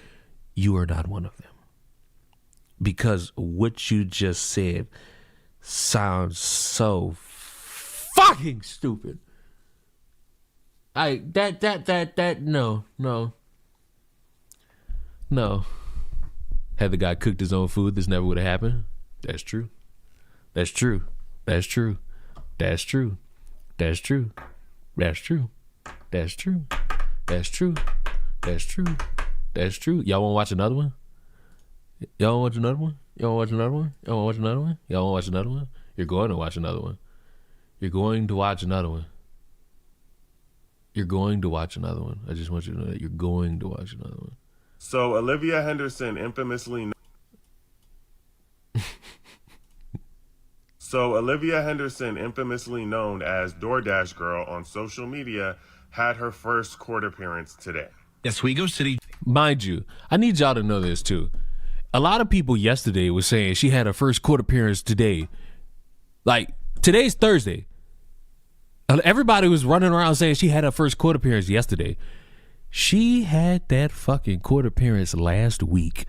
You are not one of them. Because what you just said sounds so fucking stupid. No. Had the guy cooked his own food, this never would have happened. That's true. That's true. That's true. That's true. That's true. That's true. That's true. That's true. That's true. That's true. Y'all want to watch another one? Y'all want to watch another one? Y'all want to watch another one? Y'all want to watch another one? Y'all want to watch another one? You're going to watch another one. You're going to watch another one. You're going to watch another one. I just want you to know that you're going to watch another one. So Olivia Henderson infamously known as DoorDash Girl on social media had her first court appearance today. Oswego City. Mind you, I need y'all to know this too. A lot of people yesterday was saying she had her first court appearance today. Like, today's Thursday. Everybody was running around saying she had her first court appearance yesterday. She had that fucking court appearance last week.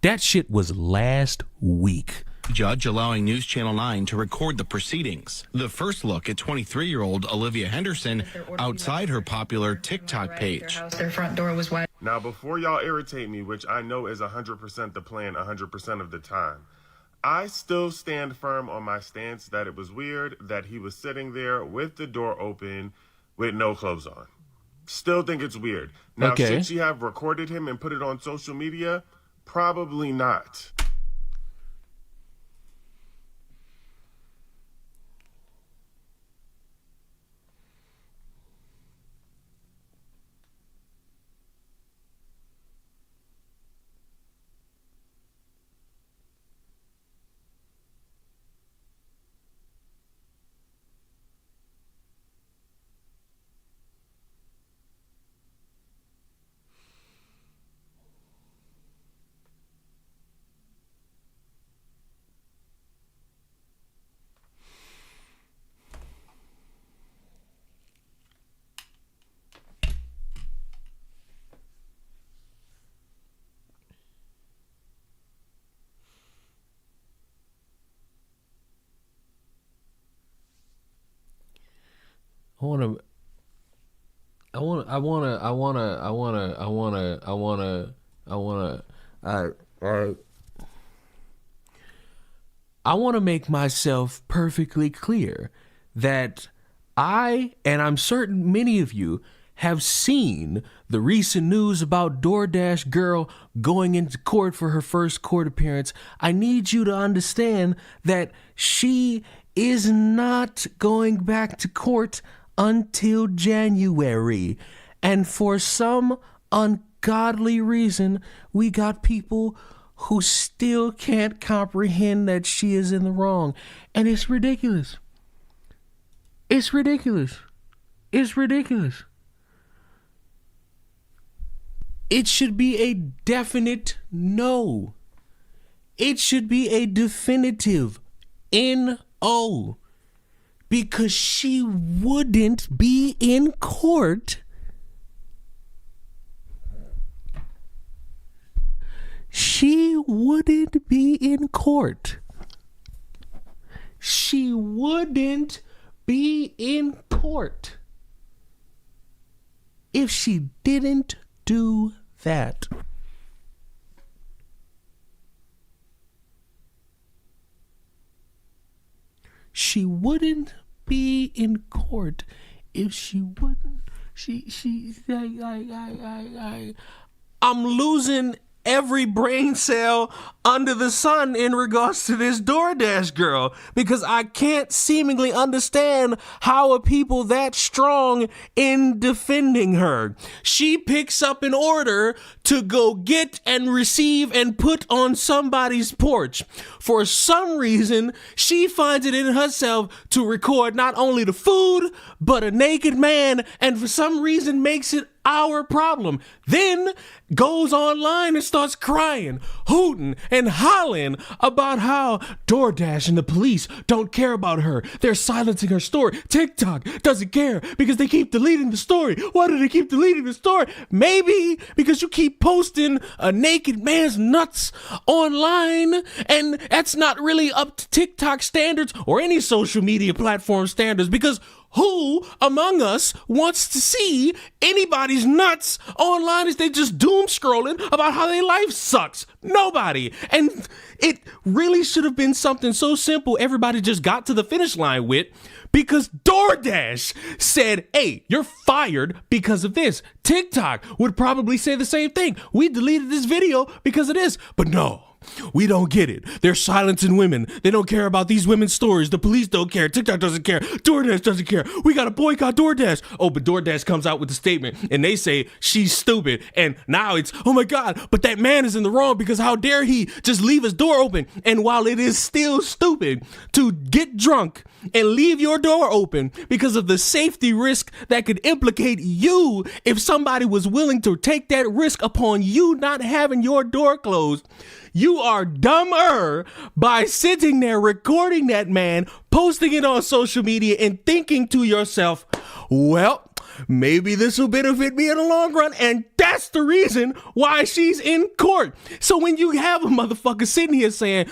That shit was last week. Judge allowing News Channel 9 to record the proceedings. The first look at 23-year-old Olivia Henderson outside her popular TikTok page. Their front door was wide. Now, before y'all irritate me, which I know is 100% the plan 100% of the time, I still stand firm on my stance that it was weird that he was sitting there with the door open with no clothes on. Still think it's weird. Now, Okay. Should she have recorded him and put it on social media? Probably not. I want to make myself perfectly clear that I, and I'm certain many of you, have seen the recent news about DoorDash Girl going into court for her first court appearance. I need you to understand that she is not going back to court until January. And for some ungodly reason, we got people who still can't comprehend that she is in the wrong. And it's ridiculous. It's ridiculous. It's ridiculous. it should be a definite no. It should be a definitive N-O. Because she wouldn't be in court. She wouldn't be in court. She wouldn't be in court if she didn't do that. She wouldn't be in court if she wouldn't. I'm losing every brain cell under the sun in regards to this DoorDash girl, because I can't seemingly understand how are people that strong in defending her. She picks up an order to go get and receive and put on somebody's porch. For some reason, she finds it in herself to record not only the food, but a naked man, and for some reason makes it our problem. Then goes online and starts crying, hooting, and hollering about how DoorDash and the police don't care about her. They're silencing her story. TikTok doesn't care because they keep deleting the story. Why do they keep deleting the story? Maybe because you keep posting a naked man's nuts online, and that's not really up to TikTok standards or any social media platform standards, because who among us wants to see anybody's nuts online as they just doom scrolling about how their life sucks? Nobody. And it really should have been something so simple everybody just got to the finish line with, because DoorDash said, hey, you're fired because of this. TikTok would probably say the same thing. We deleted this video because of this. But no. We don't get it. They're silencing women. They don't care about these women's stories. The police don't care. TikTok doesn't care. DoorDash doesn't care. We got to boycott DoorDash. Oh, but DoorDash comes out with the statement and they say she's stupid. And now it's, oh my God, but that man is in the wrong because how dare he just leave his door open? And while it is still stupid to get drunk and leave your door open because of the safety risk that could implicate you if somebody was willing to take that risk upon you not having your door closed, you are dumber by sitting there recording that man, posting it on social media, and thinking to yourself, well, maybe this will benefit me in the long run. And that's the reason why she's in court. So when you have a motherfucker sitting here saying,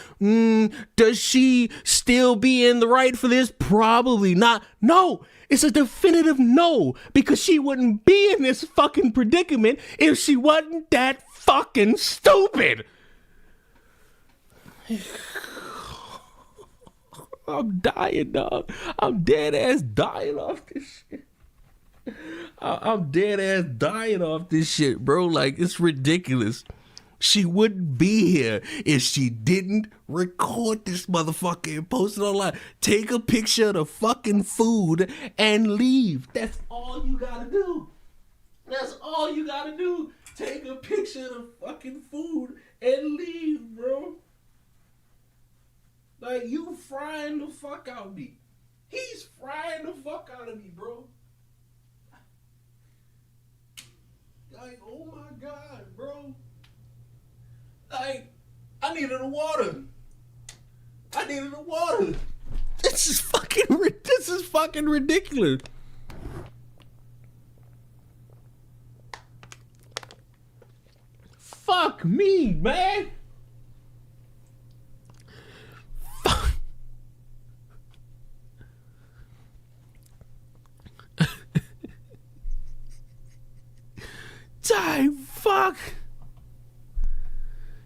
does she still be in the right for this? Probably not. No. It's a definitive no, because she wouldn't be in this fucking predicament if she wasn't that fucking stupid. I'm dying, dog. I'm dead ass dying off this shit. I'm dead ass dying off this shit, bro. Like, it's ridiculous. She wouldn't be here if she didn't record this motherfucker and post it online. Take a picture of the fucking food and leave. That's all you gotta do. That's all you gotta do. Take a picture of the fucking food and leave, bro. Like, you frying the fuck out of me. He's frying the fuck out of me, bro. Like, oh my God, bro. Like, I needed a water. This is fucking ridiculous. Fuck me, man. Fuck.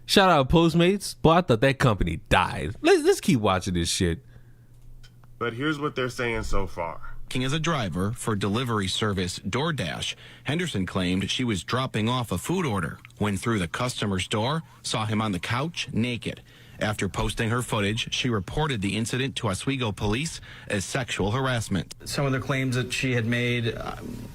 Shout out Postmates. Boy, I thought that company died. Let's keep watching this shit. But here's what they're saying so far. Working as a driver for delivery service DoorDash, Henderson claimed she was dropping off a food order. Went through the customer's door, saw him on the couch naked. After posting her footage, she reported the incident to Oswego police as sexual harassment. Some of the claims that she had made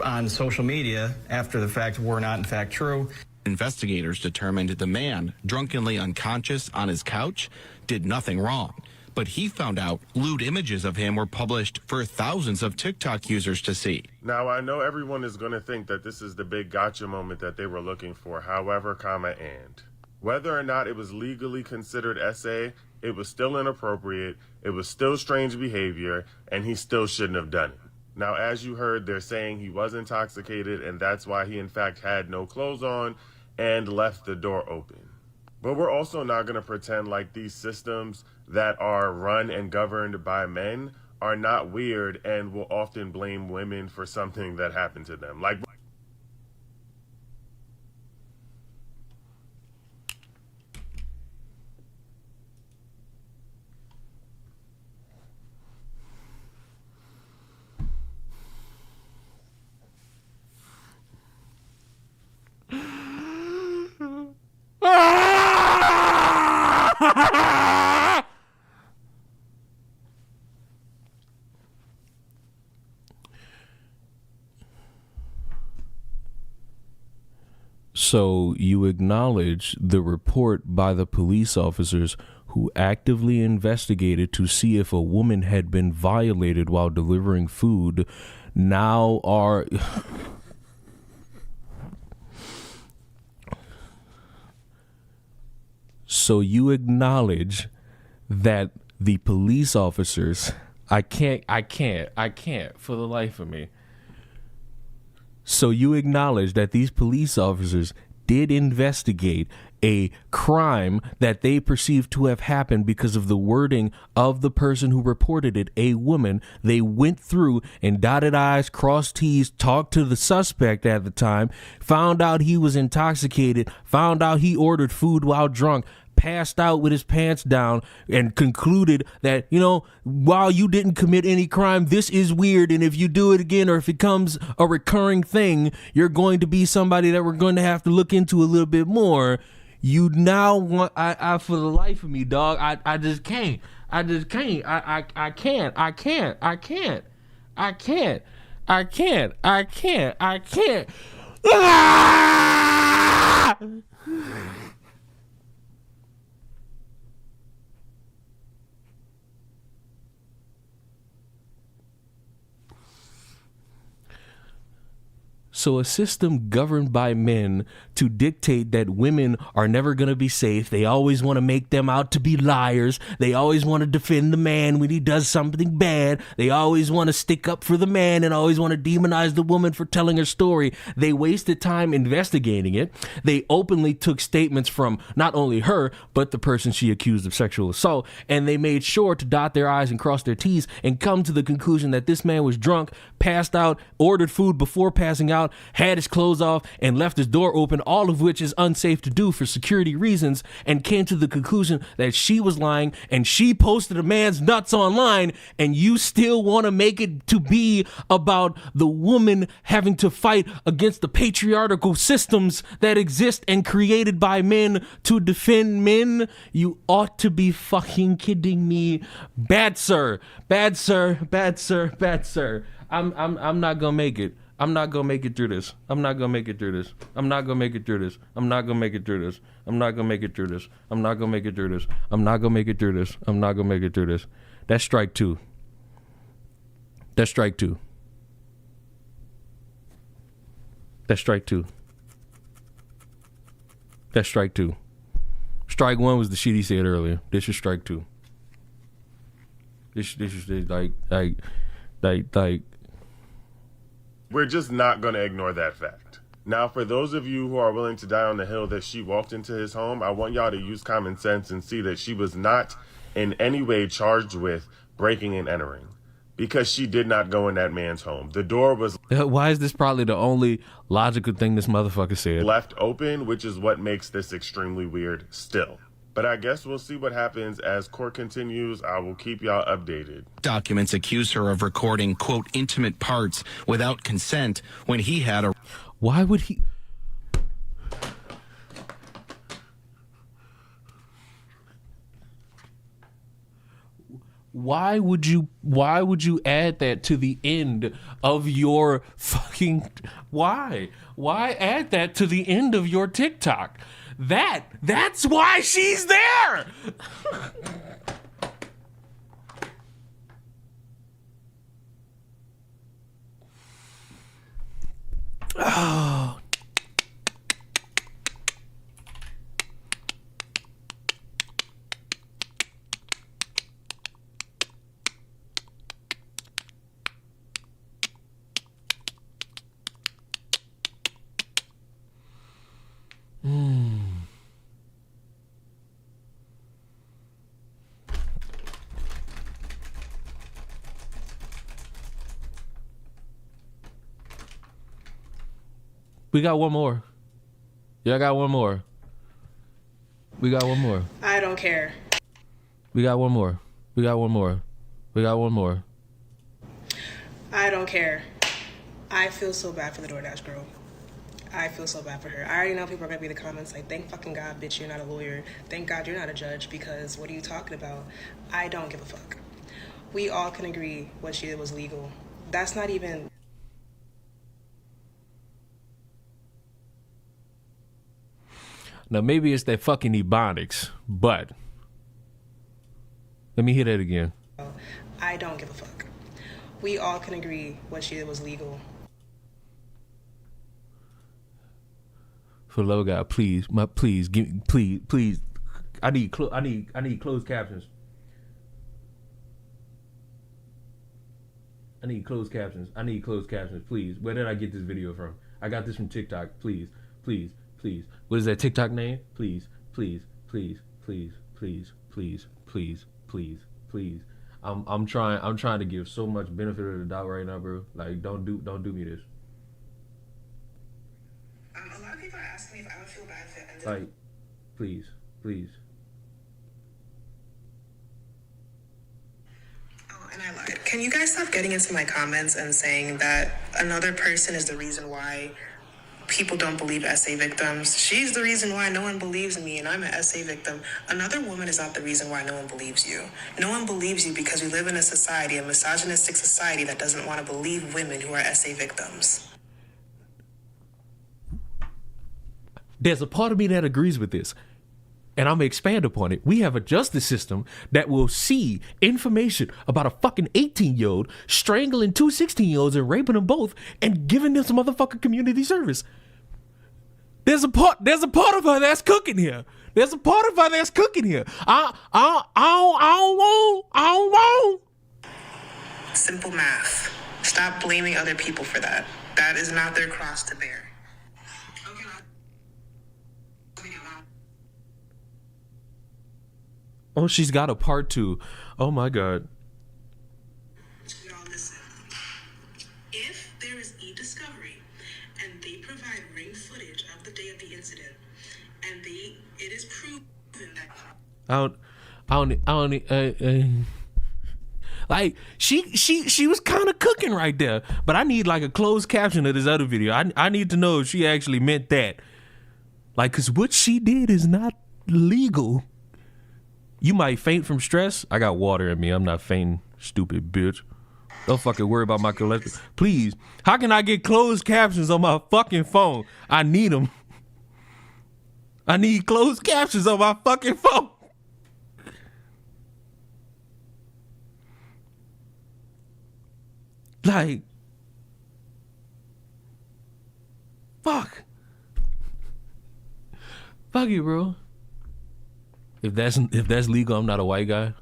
on social media after the fact were not in fact true. Investigators determined the man, drunkenly unconscious on his couch, did nothing wrong. but he found out lewd images of him were published for thousands of TikTok users to see. Now, I know everyone is going to think that this is the big gotcha moment that they were looking for, however, and whether or not it was legally considered SA, it was still inappropriate, it was still strange behavior, and he still shouldn't have done it. Now, as you heard, they're saying he was intoxicated, and that's why he in fact had no clothes on and left the door open. But we're also not going to pretend like these systems that are run and governed by men are not weird and will often blame women for something that happened to them. Like, So you acknowledge the report by the police officers who actively investigated to see if a woman had been violated while delivering food now are... So you acknowledge that the police officers... I can't for the life of me. So you acknowledge that these police officers did investigate a crime that they perceived to have happened because of the wording of the person who reported it, a woman. They went through and dotted I's, crossed T's, talked to the suspect at the time, found out he was intoxicated, found out he ordered food while drunk, passed out with his pants down, and concluded that, you know, while you didn't commit any crime, this is weird, and if you do it again or if it becomes a recurring thing, you're going to be somebody that we're going to have to look into a little bit more. You now want, I for the life of me, dog, I just can't. I can't. Ah! So a system governed by men to dictate that women are never going to be safe. They always want to make them out to be liars. They always want to defend the man when he does something bad. They always want to stick up for the man and always want to demonize the woman for telling her story. They wasted time investigating it. They openly took statements from not only her, but the person she accused of sexual assault. And they made sure to dot their I's and cross their T's and come to the conclusion that this man was drunk, passed out, ordered food before passing out, had his clothes off, and left his door open, all of which is unsafe to do for security reasons, and came to the conclusion that she was lying, and she posted a man's nuts online, and you still want to make it to be about the woman having to fight against the patriarchal systems that exist and created by men to defend men? You ought to be fucking kidding me. Bad sir, bad sir, bad sir, bad sir. I'm not gonna make it. I'm not gonna make it through this. I'm not gonna make it through this. I'm not gonna make it through this. I'm not gonna make it through this. I'm not gonna make it through this. I'm not gonna make it through this. I'm not gonna make it through this. I'm not gonna make it through this. That's strike two. That's strike two. That's strike two. That's strike two. Strike one was the shit he said earlier. This is strike two. This is like. We're just not going to ignore that fact. Now, for those of you who are willing to die on the hill that she walked into his home, I want y'all to use common sense and see that she was not in any way charged with breaking and entering, because she did not go in that man's home. The door was... Why is this probably the only logical thing this motherfucker said? ...left open, which is what makes this extremely weird still. But I guess we'll see what happens as court continues. I will keep y'all updated. Documents accuse her of recording, quote, intimate parts without consent when he had a... Why would he... Why would you add that to the end of your fucking... Why add that to the end of your TikTok? That's why she's there. Oh. We got one more. Yeah, I got one more. We got one more. I don't care. We got one more. We got one more. We got one more. I don't care. I feel so bad for the DoorDash girl. I feel so bad for her. I already know people are going to be in the comments like, thank fucking God, bitch, you're not a lawyer. Thank God you're not a judge, because what are you talking about? I don't give a fuck. We all can agree what she did was legal. That's not even... Now, maybe it's that fucking Ebonics, but let me hear that again. I don't give a fuck. We all can agree what she did was legal. For the love of God, please, give me, please. I need closed captions. I need closed captions, please. Where did I get this video from? I got this from TikTok. Please. What is that TikTok name? Please. I'm trying to give so much benefit of the doubt right now, bro. Like, don't do me this. A lot of people are asking me if I would feel bad if it ended. Like, please. Oh, and I lied. Can you guys stop getting into my comments and saying that another person is the reason why people don't believe SA victims? She's the reason why no one believes me, and I'm an SA victim. Another woman is not the reason why no one believes you. No one believes you because we live in a society, a misogynistic society, that doesn't want to believe women who are SA victims. There's a part of me that agrees with this, and I'm gonna expand upon it. We have a justice system that will see information about a fucking 18-year-old strangling two 16-year-olds and raping them both and giving them some motherfucking community service. There's a part of her that's cooking here. I don't want. Simple math. Stop blaming other people for that. That is not their cross to bear. Oh, she's got a part 2. Oh my God. Y'all listen. If there is e-discovery and they provide ring footage of the day of the incident, and it is proven that like she was kind of cooking right there, but I need like a closed caption of this other video. I need to know if she actually meant that, like, cause what she did is not legal. You might faint from stress. I got water in me. I'm not fainting, stupid bitch. Don't fucking worry about my cholesterol. Please, how can I get closed captions on my fucking phone? I need them. I need closed captions on my fucking phone. Like, fuck you, bro. If that's legal, I'm not a white guy.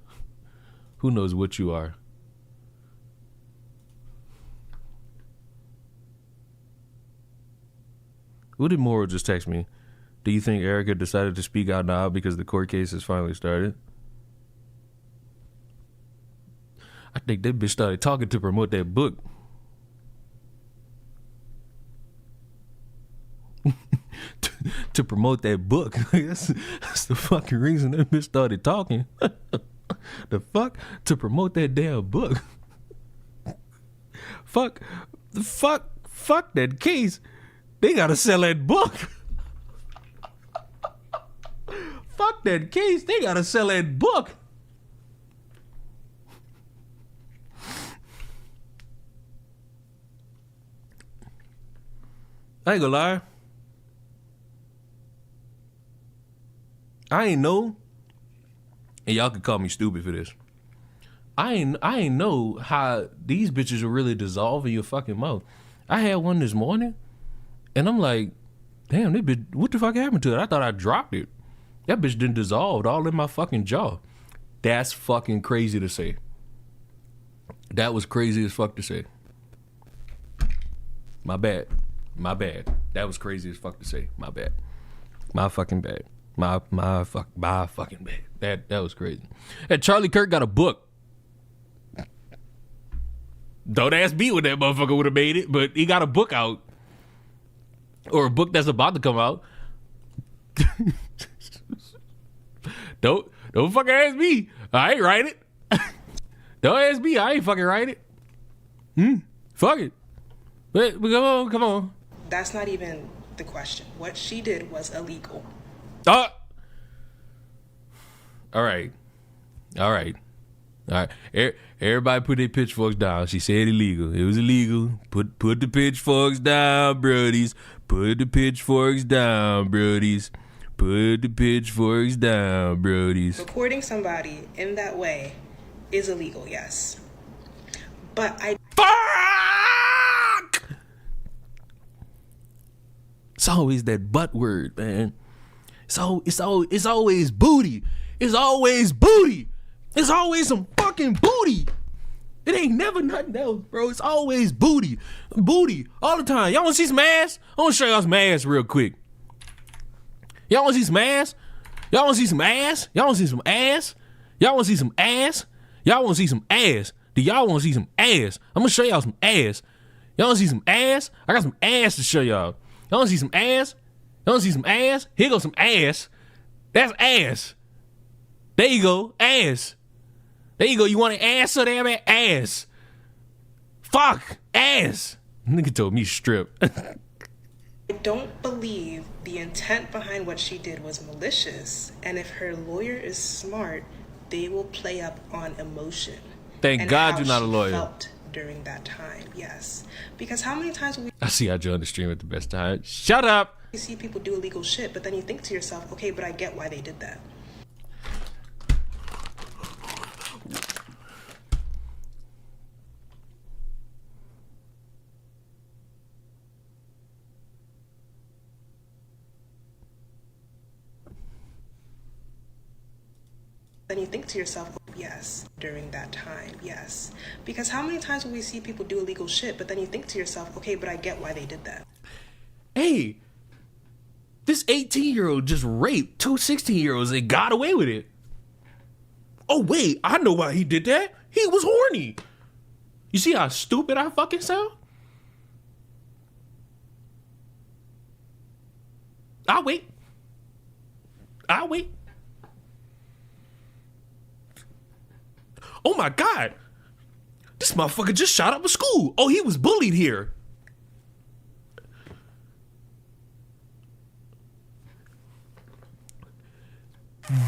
Who knows what you are? What did Moro just text me? Do you think Erica decided to speak out now because the court case has finally started? I think that bitch started talking to promote that book. To promote that book. that's the fucking reason that bitch started talking. The fuck? To promote that damn book. Fuck that case. They gotta sell that book. Fuck that case. They gotta sell that book. I ain't gonna lie. I ain't know, and y'all could call me stupid for this. I ain't know how these bitches are really dissolving your fucking mouth. I had one this morning, And I'm like, damn, this bitch, what the fuck happened to it? I thought I dropped it. That bitch didn't dissolve all in my fucking jaw. That's fucking crazy to say. That was crazy as fuck to say. My bad. That was crazy as fuck to say. My bad. My fucking bad. My fucking bad. That was crazy. And Charlie Kirk got a book. Don't ask me when that motherfucker would have made it, but he got a book out. Or a book that's about to come out. Don't fucking ask me. I ain't write it. Don't ask me. I ain't fucking write it. Fuck it. But come on. That's not even the question. What she did was illegal. All right. Everybody put their pitchforks down. She said illegal. It was illegal. Put the pitchforks down, brodies. Put the pitchforks down, brodies. Put the pitchforks down, brodies. Recording somebody in that way is illegal, yes. But I... Fuck! It's always that butt word, man. It's always booty. It's always booty. It's always some fucking booty. It ain't never nothing else, bro. It's always booty. Booty. All the time. Y'all want to see some ass? I want to show y'all some ass real quick. Y'all want to see some ass? Y'all want to see some ass? Y'all want to see some ass? Y'all want to see some ass? Y'all want to see some ass? Do y'all want to see some ass? I'm going to show y'all some ass. Y'all want to see some ass? I got some ass to show y'all. Y'all want to see some ass? Y'all want to see some ass? Here goes some ass. That's ass. There you go. Ass. There you go. You want an ass so damn it? Ass. Fuck. Ass. Nigga told me strip. I don't believe the intent behind what she did was malicious. And if her lawyer is smart, they will play up on emotion. Thank God you're not a she lawyer. Felt during that time, yes. Because how many times will we... I see I joined the stream at the best time. Shut up. You see people do illegal shit, but then you think to yourself, okay, but I get why they did that. Then you think to yourself, oh, yes, during that time, yes. Because how many times will we see people do illegal shit, but then you think to yourself, okay, but I get why they did that. Hey, this 18-year-old just raped two 16-year-olds and got away with it. Oh, wait, I know why he did that. He was horny. You see how stupid I fucking sound? I'll wait. Oh my God. This motherfucker just shot up a school. Oh, he was bullied here.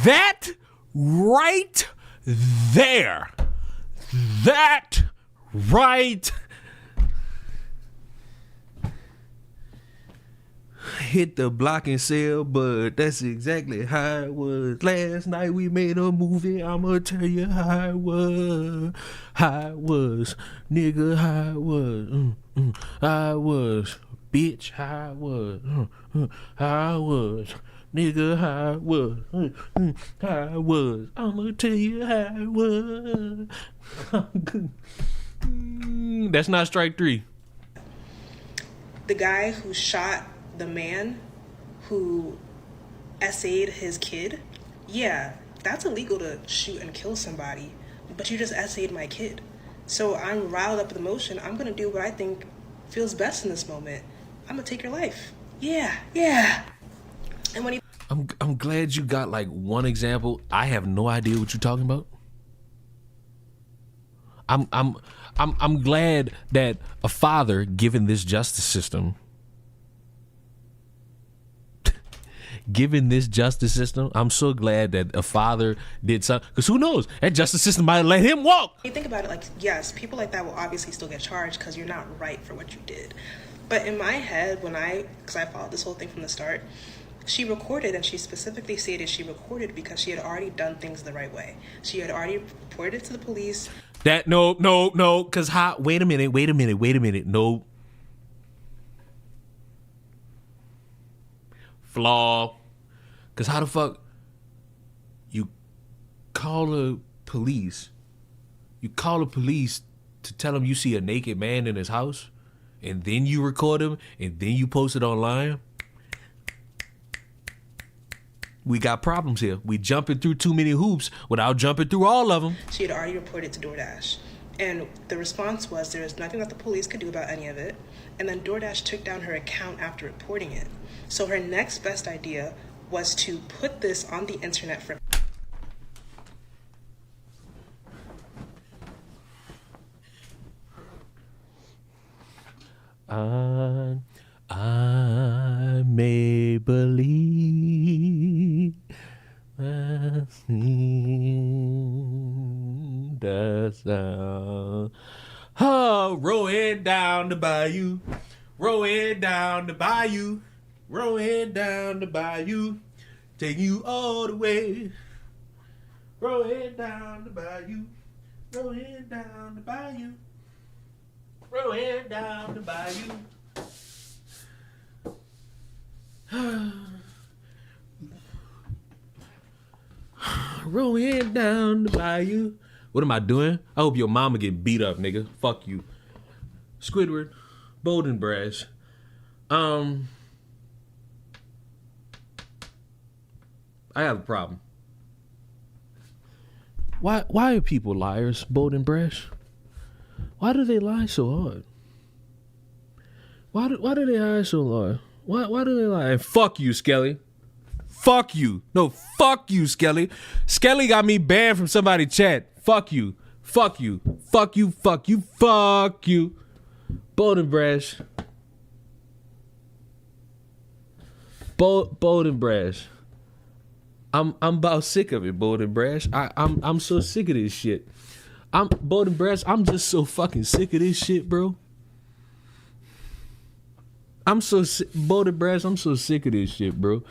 That right there. That right hit the block and sell, but that's exactly how it was. Last night we made a movie. I'ma tell you how it was. How it was. Nigga, how it was. How it was. Bitch, how it was. How it was. Nigga, how it was. How it was. I'ma tell you how it was. That's not strike three. The guy who shot the man who essayed his kid, yeah, that's illegal to shoot and kill somebody, but you just essayed my kid. So I'm riled up with emotion. I'm gonna do what I think feels best in this moment. I'm gonna take your life. Yeah. And when he... I'm glad you got like one example. I have no idea what you're talking about. I'm glad that a father, given this justice system, I'm so glad that a father did something. Because who knows? That justice system might let him walk. You think about it, like, yes, people like that will obviously still get charged because you're not right for what you did. But in my head, because I followed this whole thing from the start, she recorded, and she specifically stated she recorded because she had already done things the right way. She had already reported it to the police. That no, because wait a minute. No. flaw. Because how the fuck you call the police? You call the police to tell them you see a naked man in his house, and then you record him, and then you post it online? We got problems here. We jumping through too many hoops without jumping through all of them. She had already reported to DoorDash. And the response was there was nothing that the police could do about any of it. And then DoorDash took down her account after reporting it. So her next best idea was to put this on the internet for... I may believe I seen the sound. Oh, rowing down the bayou, rowing down the bayou, rowing down the bayou, take you all the way. Rowing down the bayou, rowing down the bayou, rowing down the bayou. Rowing down the bayou. What am I doing? I hope your mama get beat up, nigga. Fuck you. Squidward, Bold and Brash. I have a problem. Why are people liars, Bold and Brash? Why do they lie so hard? Why do they lie so hard? Why do they lie? And fuck you, Skelly. Fuck you. No, fuck you, Skelly. Skelly got me banned from somebody's chat. Fuck you. Fuck you. Fuck you. Fuck you. Fuck you. Bold and Brash. Bold and Brash. I'm about sick of it, Bold and Brash. I'm so sick of this shit. Bold and Brash, I'm just so fucking sick of this shit, bro. Bold and Brash, I'm so sick of this shit, bro.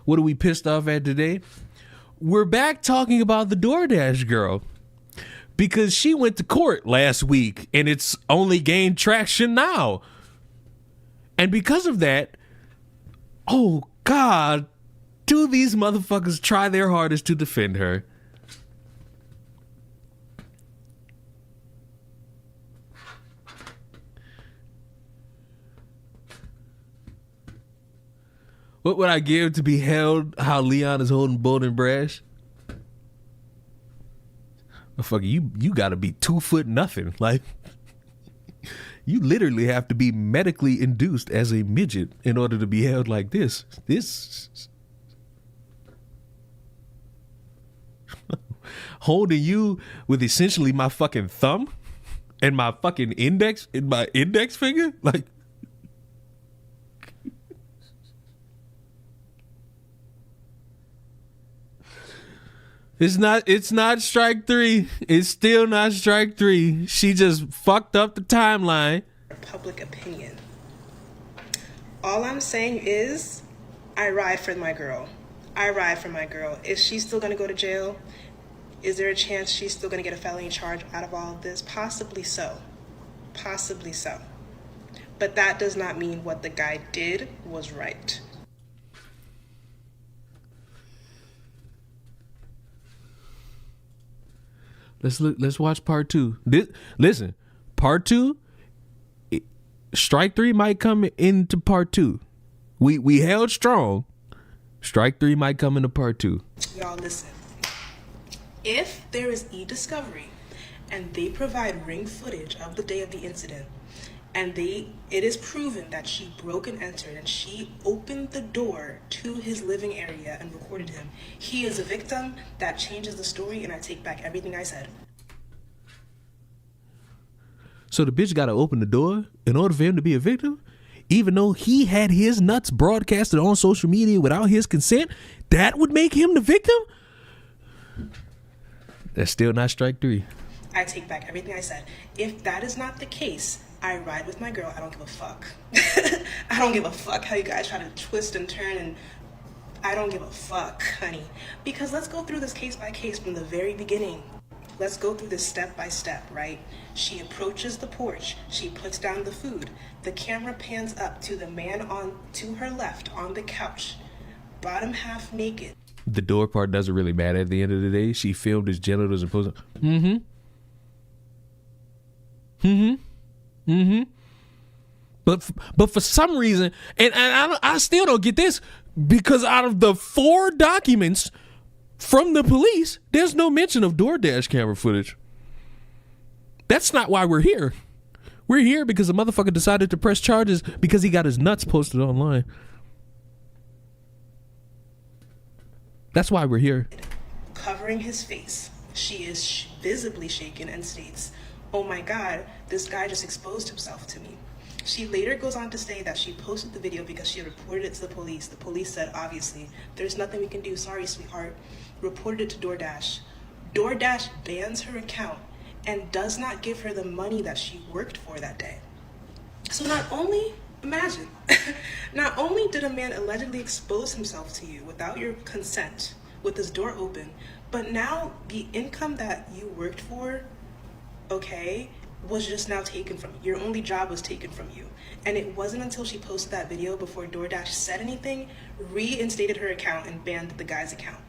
What are we pissed off at today? We're back talking about the DoorDash girl because she went to court last week and it's only gained traction now. And because of that, oh God, do these motherfuckers try their hardest to defend her. What would I give to be held how Leon is holding Bold and Brash? Motherfucker, you gotta be 2 foot nothing. Like, you literally have to be medically induced as a midget in order to be held like this. Holding you with essentially my fucking thumb and my fucking index finger? Like, It's not strike 3. It's still not strike 3. She just fucked up the timeline. Public opinion. All I'm saying is, I ride for my girl. I ride for my girl. Is she still gonna go to jail? Is there a chance she's still gonna get a felony charge out of all of this? Possibly so. Possibly so. But that does not mean what the guy did was right. Let's watch part 2. Listen, part 2, strike 3 might come into part 2. We held strong. Strike 3 might come into part 2. Y'all listen. If there is e-discovery and they provide ring footage of the day of the incident and it is proven that she broke and entered and she opened the door to his living area and recorded him, he is a victim. That changes the story, and I take back everything I said. So the bitch gotta open the door in order for him to be a victim? Even though he had his nuts broadcasted on social media without his consent, that would make him the victim? That's still not strike 3. I take back everything I said. If that is not the case, I ride with my girl. I don't give a fuck. I don't give a fuck how you guys try to twist and turn, and I don't give a fuck, honey. Because let's go through this case by case from the very beginning. Let's go through this step by step, right? She approaches the porch. She puts down the food. The camera pans up to the man to her left on the couch, bottom half naked. The door part doesn't really matter at the end of the day. She filmed his genitals and posed. But for some reason, and I still don't get this, because out of the 4 documents from the police, there's no mention of DoorDash camera footage. That's not why we're here. We're here because the motherfucker decided to press charges because he got his nuts posted online. That's why we're here. Covering his face. She is visibly shaken and states, "Oh my God, this guy just exposed himself to me." She later goes on to say that she posted the video because she reported it to the police. The police said, obviously, there's nothing we can do. Sorry, sweetheart. Reported it to DoorDash. DoorDash bans her account and does not give her the money that she worked for that day. So not only, imagine, not only did a man allegedly expose himself to you without your consent, with his door open, but now the income that you worked for, okay, was just now taken from you. Your only job was taken from you. And it wasn't until she posted that video before DoorDash said anything, reinstated her account, and banned the guy's account.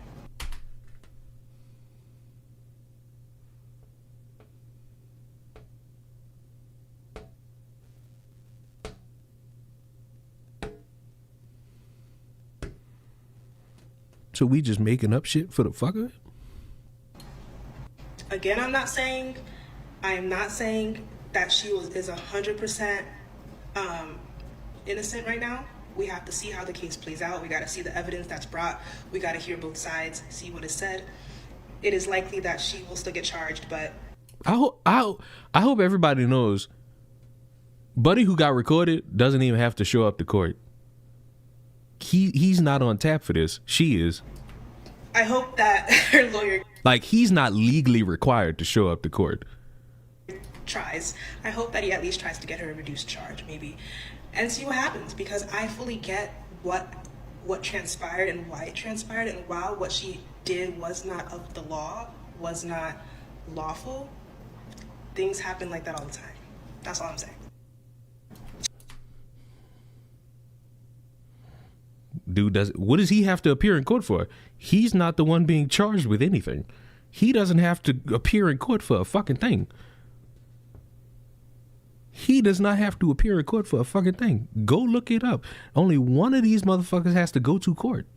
So we just making up shit for the fuck of it? Again, I am not saying that she is 100% innocent right now. We have to see how the case plays out. We got to see the evidence that's brought. We got to hear both sides, see what is said. It is likely that she will still get charged, but I hope everybody knows Buddy who got recorded doesn't even have to show up to court. He's not on tap for this. She is. I hope that her lawyer, like, he's not legally required to show up to court. Tries. I hope that he at least tries to get her a reduced charge, maybe, and see what happens, because I fully get what transpired and why it transpired, and while what she did was not of the law, was not lawful, things happen like that all the time. That's all I'm saying. What does he have to appear in court for? He's not the one being charged with anything. He doesn't have to appear in court for a fucking thing. He does not have to appear in court for a fucking thing. Go look it up. Only one of these motherfuckers has to go to court.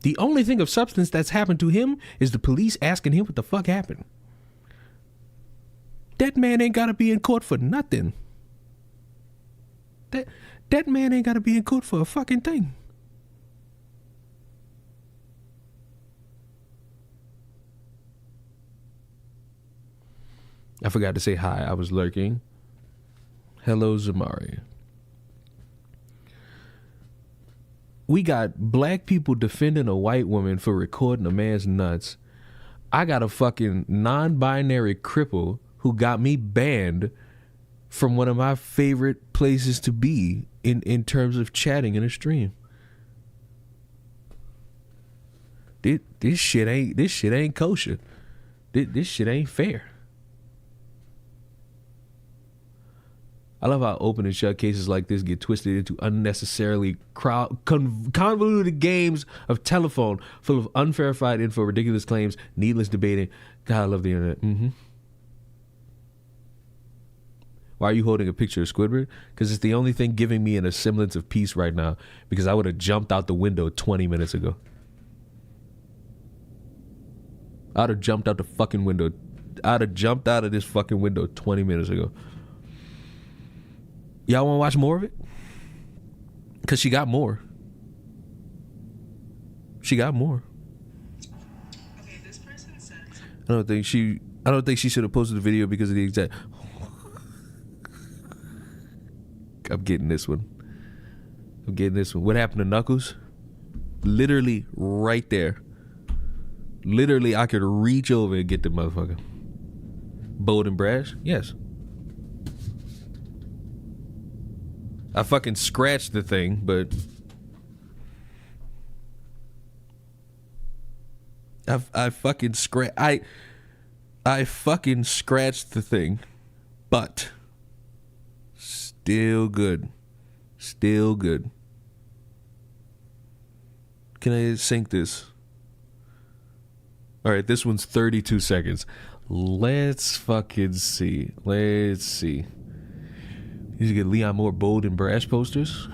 The only thing of substance that's happened to him is the police asking him what the fuck happened. That man ain't gotta be in court for nothing. That man ain't gotta be in court for a fucking thing. I forgot to say hi. I was lurking. Hello, Zamari. We got black people defending a white woman for recording a man's nuts. I got a fucking non-binary cripple who got me banned from one of my favorite places to be in terms of chatting in a stream. This shit ain't kosher. This shit ain't fair. I love how open and shut cases like this get twisted into unnecessarily convoluted games of telephone full of unverified info, ridiculous claims, needless debating. God, I love the internet. Why are you holding a picture of Squidward? Because it's the only thing giving me a semblance of peace right now, because I would have jumped out the window 20 minutes ago. I'd have jumped out the fucking window. I'd have jumped out of this fucking window 20 minutes ago. Y'all want to watch more of it? Because she got more. She got more. Okay, this person said. I don't think she should have posted the video because of the exact. I'm getting this one. What happened to Knuckles? Literally right there. Literally, I could reach over and get the motherfucker. Bold and brash? Yes. I fucking scratched the thing, but I fucking I I fucking scratched the thing, but still good. Still good. Can I sync this? All right, this one's 32 seconds. Let's fucking see. Let's see. You should get Leon Moore bold and brash posters.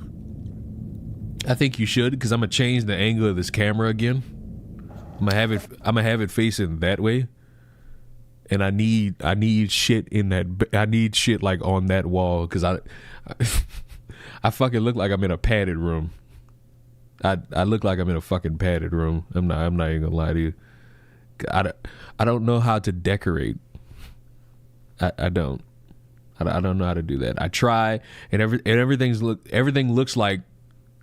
I think you should, because I'm gonna change the angle of this camera again. I'm gonna have it facing that way. And I need shit in that. I need shit like on that wall, because I fucking look like I'm in a padded room. I look like I'm in a fucking padded room. I'm not even gonna lie to you. I don't know how to decorate. I don't know how to do that. I try, and everything looks like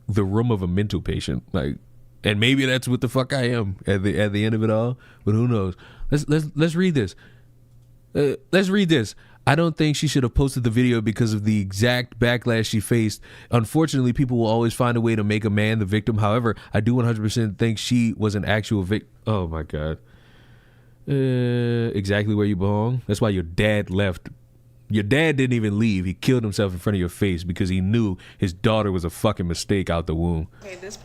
the room of a mental patient. Like, and maybe that's what the fuck I am at the end of it all. But who knows? Let's read this. Let's read this. I don't think she should have posted the video because of the exact backlash she faced. Unfortunately, people will always find a way to make a man the victim. However, I do 100% think she was an actual victim. Oh my God. Exactly where you belong. That's why your dad left. Your dad didn't even leave. He killed himself in front of your face because he knew his daughter was a fucking mistake out the womb. Okay, this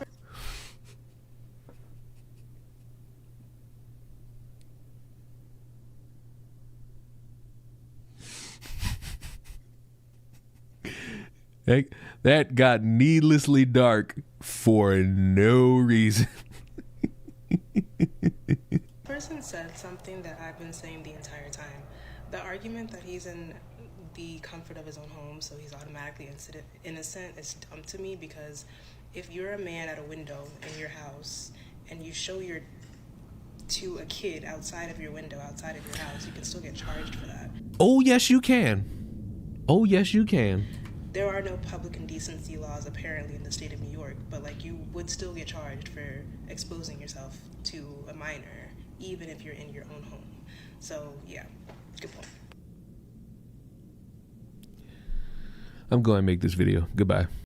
That got needlessly dark for no reason. person said something that I've been saying the entire time. The argument that he's in the comfort of his own home, so he's automatically innocent, is dumb to me, because if you're a man at a window in your house and you show to a kid outside of your window, outside of your house, you can still get charged for that. Oh, yes, you can. Oh, yes, you can. There are no public indecency laws apparently in the state of New York, but like you would still get charged for exposing yourself to a minor, even if you're in your own home. So yeah, good point. I'm going to make this video. Goodbye.